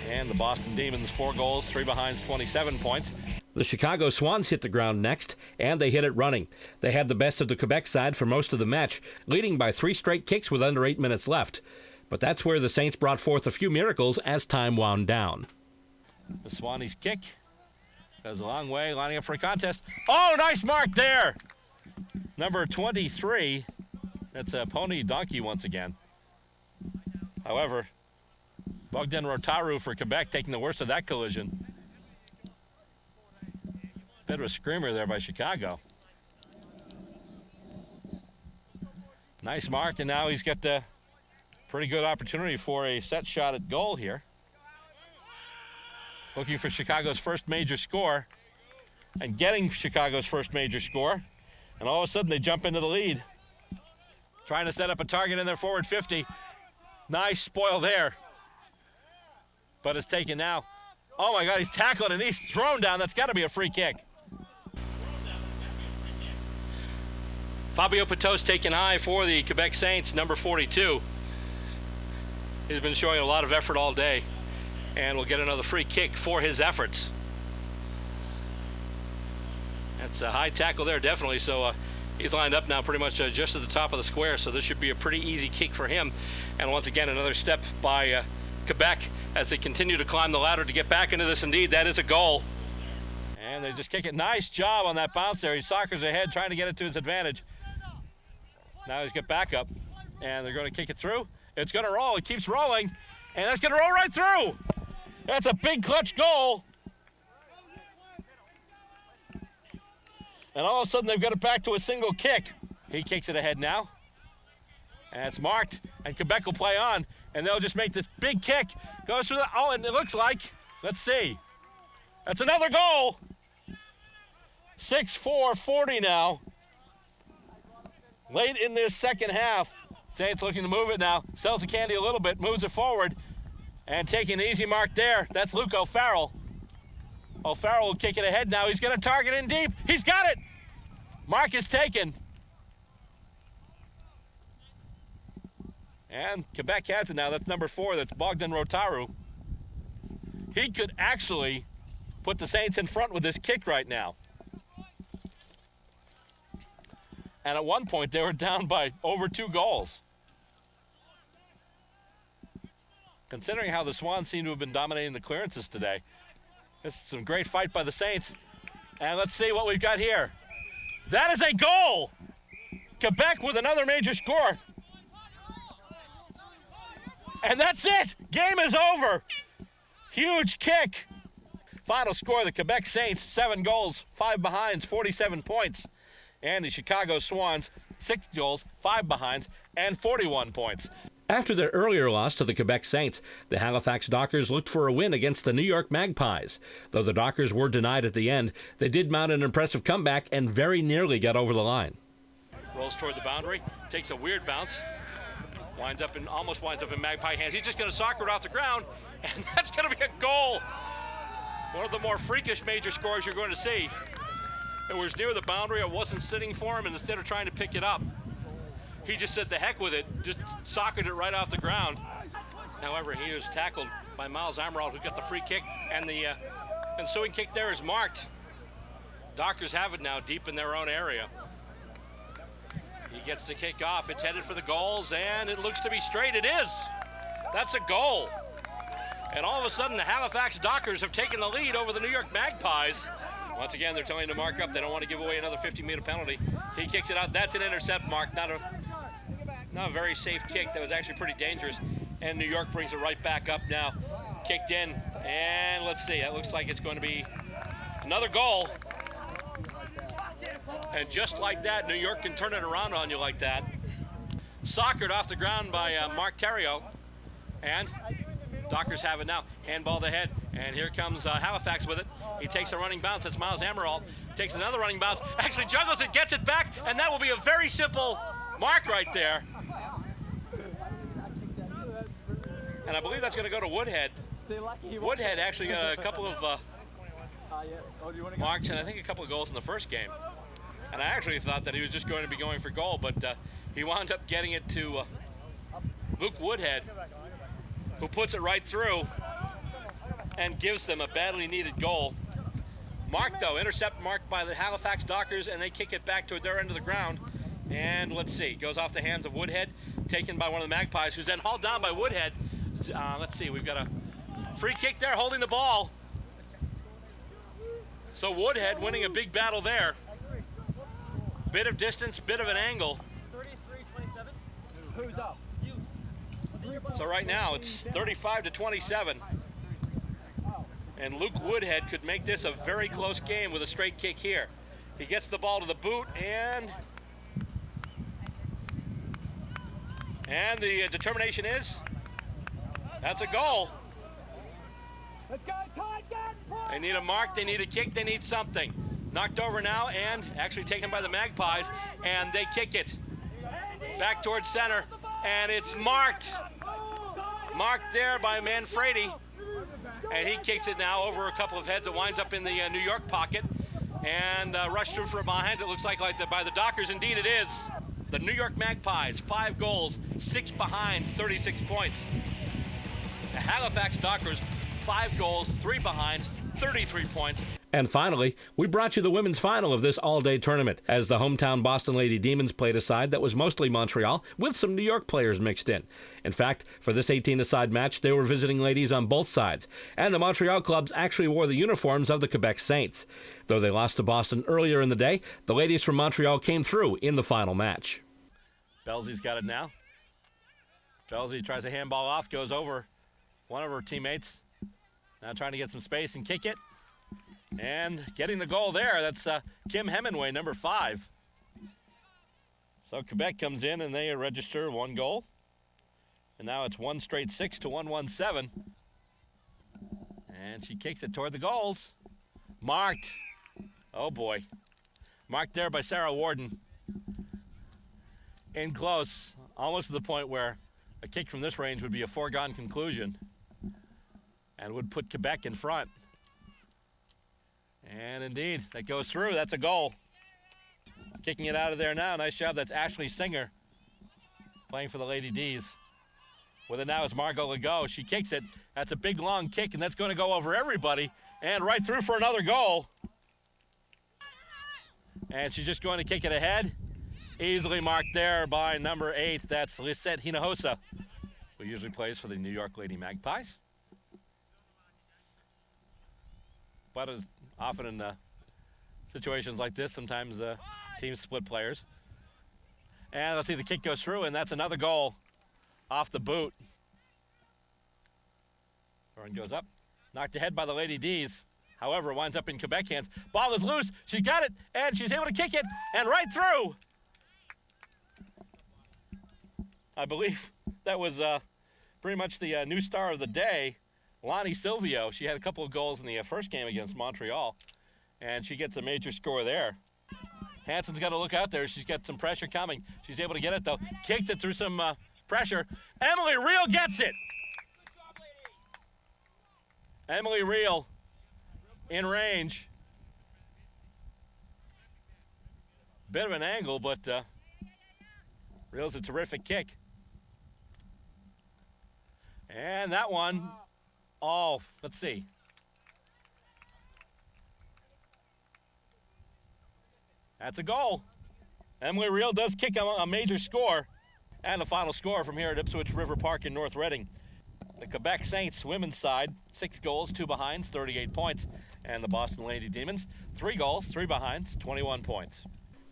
And the Boston Demons, 4 goals, 3 behinds, 27 points. The Chicago Swans hit the ground next, and they hit it running. They had the best of the Quebec side for most of the match, leading by 3 straight kicks with under 8 minutes left. But that's where the Saints brought forth a few miracles as time wound down. The Swannies kick goes a long way, lining up for a contest. Oh, nice mark there! Number 23. That's a Pony Donkey once again. However, Bogdan Rotaru for Quebec taking the worst of that collision. Bit of a screamer there by Chicago. Nice mark, and now he's got a pretty good opportunity for a set shot at goal here. Looking for Chicago's first major score, and getting Chicago's first major score, and all of a sudden they jump into the lead. Trying to set up a target in their forward 50. Nice spoil there. But it's taken now. Oh my God, he's tackled and he's thrown down. That's got to be a free kick. Fabio Pateau's taken high for the Quebec Saints, number 42. He's been showing a lot of effort all day, and will get another free kick for his efforts. That's a high tackle there, definitely. So he's lined up now pretty much just at the top of the square, so this should be a pretty easy kick for him. And once again, another step by Quebec as they continue to climb the ladder to get back into this. Indeed, that is a goal. And they just kick it. Nice job on that bounce there. He soccers ahead, trying to get it to his advantage. Now he's got back up, and they're going to kick it through. It's going to roll. It keeps rolling, and that's going to roll right through. That's a big clutch goal. And all of a sudden, they've got it back to a single kick. He kicks it ahead now. And it's marked, and Quebec will play on, and they'll just make this big kick. Goes through the, oh, and it looks like, let's see. That's another goal. 6-4-40 now. Late in this second half. Saints looking to move it now. Sells the candy a little bit, moves it forward, and taking an easy mark there. That's Luke O'Farrell. O'Farrell will kick it ahead now. He's going to target in deep. He's got it. Mark is taken. And Quebec has it now. That's number 4. That's Bogdan Rotaru. He could actually put the Saints in front with this kick right now. And at one point, they were down by over 2 goals. Considering how the Swans seem to have been dominating the clearances today. This is some great fight by the Saints. And let's see what we've got here. That is a goal! Quebec with another major score. And that's it! Game is over! Huge kick! Final score, the Quebec Saints, 7 goals, 5 behinds, 47 points. And the Chicago Swans, 6 goals, 5 behinds, and 41 points. After their earlier loss to the Quebec Saints, the Halifax Dockers looked for a win against the New York Magpies. Though the Dockers were denied at the end, they did mount an impressive comeback and very nearly got over the line. Rolls toward the boundary, takes a weird bounce, almost winds up in Magpie hands. He's just going to soccer it off the ground, and that's going to be a goal. One of the more freakish major scores you're going to see. It was near the boundary, it wasn't sitting for him, and instead of trying to pick it up, he just said the heck with it, just soccered it right off the ground. However, he was tackled by Miles Amaral, who got the free kick, and the ensuing kick there is marked. Dockers have it now deep in their own area. He gets the kick off, it's headed for the goals, and it looks to be straight. It is! That's a goal. And all of a sudden, the Halifax Dockers have taken the lead over the New York Magpies. Once again, they're telling him to mark up. They don't want to give away another 50-meter penalty. He kicks it out. That's an intercept mark, not a very safe kick. That was actually pretty dangerous. And New York brings it right back up now. Kicked in, and let's see. That looks like it's going to be another goal. And just like that, New York can turn it around on you like that. Soccered off the ground by Mark Theriault. And Dockers have it now. Handballed ahead. And here comes Halifax with it. He takes a running bounce. That's Miles Amaral. Takes another running bounce. Actually juggles it, gets it back, and that will be a very simple mark right there. And I believe that's going to go to Woodhead. Woodhead actually got a couple of marks and I think a couple of goals in the first game. And I actually thought that he was just going to be going for goal, but he wound up getting it to Luke Woodhead, who puts it right through and gives them a badly needed goal. Marked though, intercept marked by the Halifax Dockers, and they kick it back to their end of the ground. And let's see, goes off the hands of Woodhead, taken by one of the Magpies, who's then hauled down by Woodhead. Let's see, we've got a free kick there, holding the ball. So Woodhead winning a big battle there. Bit of distance, bit of an angle. 33-27. Who's up? You. So right now it's 35-27. And Luke Woodhead could make this a very close game with a straight kick here. He gets the ball to the boot, and the determination is, that's a goal. Let's go, Todd, they need a mark, they need a kick, they need something. Knocked over now, and actually taken by the Magpies, and they kick it back towards center, and it's marked. Marked there by Manfredi. And he kicks it now over a couple of heads. It winds up in the New York pocket and rushed through from behind. It looks like by the Dockers. Indeed it is. The New York Magpies, 5 goals, 6 behinds, 36 points. The Halifax Dockers, 5 goals, 3 behinds, 33 points. And finally, we brought you the women's final of this all-day tournament as the hometown Boston Lady Demons played a side that was mostly Montreal with some New York players mixed in. In fact, for this 18-a-side match, they were visiting ladies on both sides, and the Montreal clubs actually wore the uniforms of the Quebec Saints. Though they lost to Boston earlier in the day, the ladies from Montreal came through in the final match. Belzy's got it now. Belzy tries a handball off, goes over one of her teammates. Now trying to get some space and kick it. And getting the goal there, that's Kim Hemingway, number 5. So Quebec comes in and they register 1 goal. And now it's 1 straight 6 to 1-1-7. And she kicks it toward the goals. Marked. Oh boy. Marked there by Sarah Warden. In close, almost to the point where a kick from this range would be a foregone conclusion and would put Quebec in front. And indeed, that goes through. That's a goal. Kicking it out of there now. Nice job. That's Ashley Singer playing for the Lady D's. With it now is Margot Legault. She kicks it. That's a big, long kick, and that's going to go over everybody and right through for another goal. And she's just going to kick it ahead. Easily marked there by number 8. That's Lisette Hinojosa, who usually plays for the New York Lady Magpies. But as often in situations like this, sometimes teams split players. And let's see, the kick goes through, and that's another goal off the boot. Run goes up, knocked ahead by the Lady D's. However, winds up in Quebec hands. Ball is loose. She's got it, and she's able to kick it, and right through. I believe that was pretty much the new star of the day, Lonnie Silvio. She had a couple of goals in the first game against Montreal, and she gets a major score there. Hansen's got to look out there. She's got some pressure coming. She's able to get it, though. Kicks it through some pressure. Emily Reel gets it. Emily Reel in range. Bit of an angle, but Reel's a terrific kick. And that one, let's see. That's a goal. Emily Reel does kick a major score. And the final score from here at Ipswich River Park in North Reading. The Quebec Saints women's side, 6 goals, 2 behinds, 38 points. And the Boston Lady Demons, 3 goals, 3 behinds, 21 points.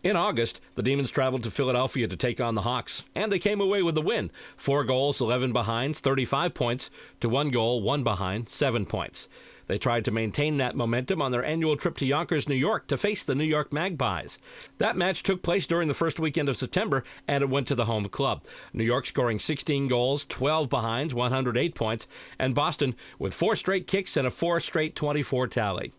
In August, the Demons traveled to Philadelphia to take on the Hawks, and they came away with the win. 4 goals, 11 behinds, 35 points, to 1 goal, 1 behind, 7 points. They tried to maintain that momentum on their annual trip to Yonkers, New York, to face the New York Magpies. That match took place during the first weekend of September, and it went to the home club. New York scoring 16 goals, 12 behinds, 108 points, and Boston with 4 straight kicks and a 4 straight 24 tally.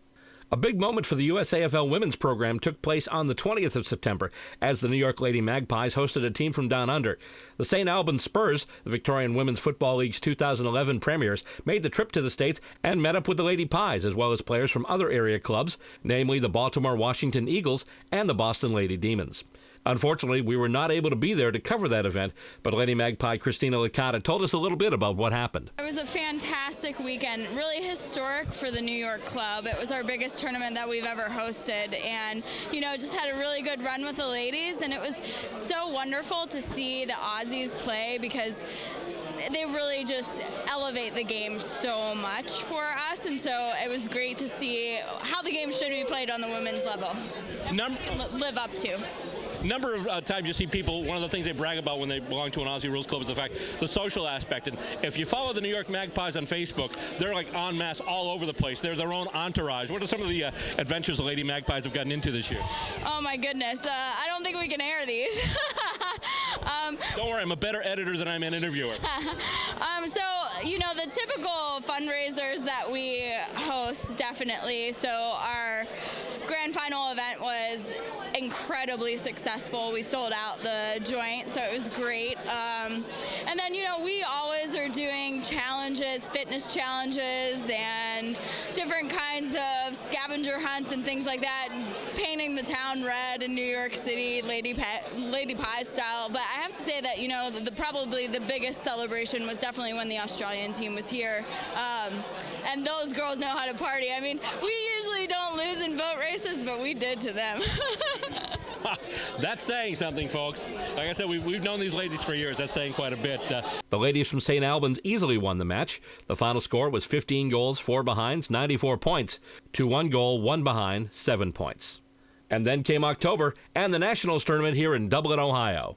A big moment for the USAFL women's program took place on the 20th of September as the New York Lady Magpies hosted a team from down under. The St. Albans Spurs, the Victorian Women's Football League's 2011 premiers, made the trip to the States and met up with the Lady Pies as well as players from other area clubs, namely the Baltimore Washington Eagles and the Boston Lady Demons. Unfortunately, we were not able to be there to cover that event, but Lady Magpie Christina Licata told us a little bit about what happened. It was a fantastic weekend, really historic for the New York club. It was our biggest tournament that we've ever hosted, and just had a really good run with the ladies, and it was so wonderful to see the Aussies play because they really just elevate the game so much for us, and so it was great to see how the game should be played on the women's level. Live up to. Number of times you see people, one of the things they brag about when they belong to an Aussie Rules club is the social aspect. And if you follow the New York Magpies on Facebook, they're like en masse all over the place. They're their own entourage. What are some of the adventures the Lady Magpies have gotten into this year? Oh my goodness, I don't think we can air these. Don't worry, I'm a better editor than I'm an interviewer. The typical fundraisers that we host, definitely. So our grand final event was incredibly successful. We sold out the joint, so it was great. And then, we always are doing challenges, fitness challenges, and different kinds of scavenger hunts and things like that, painting the town red in New York City, Lady Pie style. But I have to say that, probably the biggest celebration was definitely when the Australian team was here. And those girls know how to party. I mean, we usually don't lose in boat races, but we did to them. That's saying something, folks. Like I said, we've known these ladies for years. That's saying quite a bit. The ladies from St. Albans easily won the match. The final score was 15 goals, 4 behinds, 94 points, to 1 goal, 1 behind, 7 points. And then came October and the Nationals tournament here in Dublin, Ohio.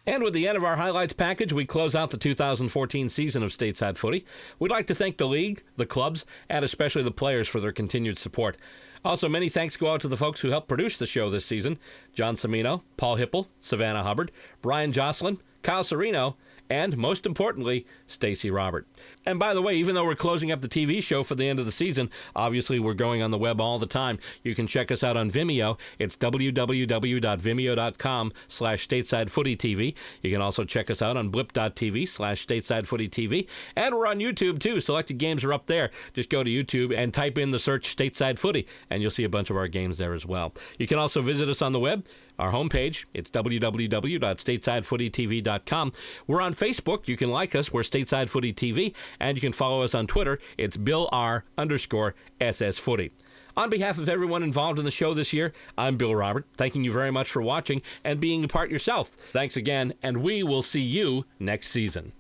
And with the end of our highlights package, we close out the 2014 season of Stateside Footy. We'd like to thank the league, the clubs, and especially the players for their continued support. Also, many thanks go out to the folks who helped produce the show this season: John Cimino, Paul Hipple, Savannah Hubbard, Brian Jocelyn, Kyle Serino, and, most importantly, Stacey Robert. And by the way, even though we're closing up the TV show for the end of the season, obviously we're going on the web all the time. You can check us out on Vimeo. It's www.vimeo.com/StatesideFootyTV. You can also check us out on blip.tv/StatesideFootyTV. And we're on YouTube, too. Selected games are up there. Just go to YouTube and type in the search Stateside Footy, and you'll see a bunch of our games there as well. You can also visit us on the web. Our homepage, it's www.StatesideFootyTV.com. We're on Facebook. You can like us. We're Stateside Footy TV. And you can follow us on Twitter. It's BillR_SS Footy. On behalf of everyone involved in the show this year, I'm Bill Robert, thanking you very much for watching and being a part yourself. Thanks again, and we will see you next season.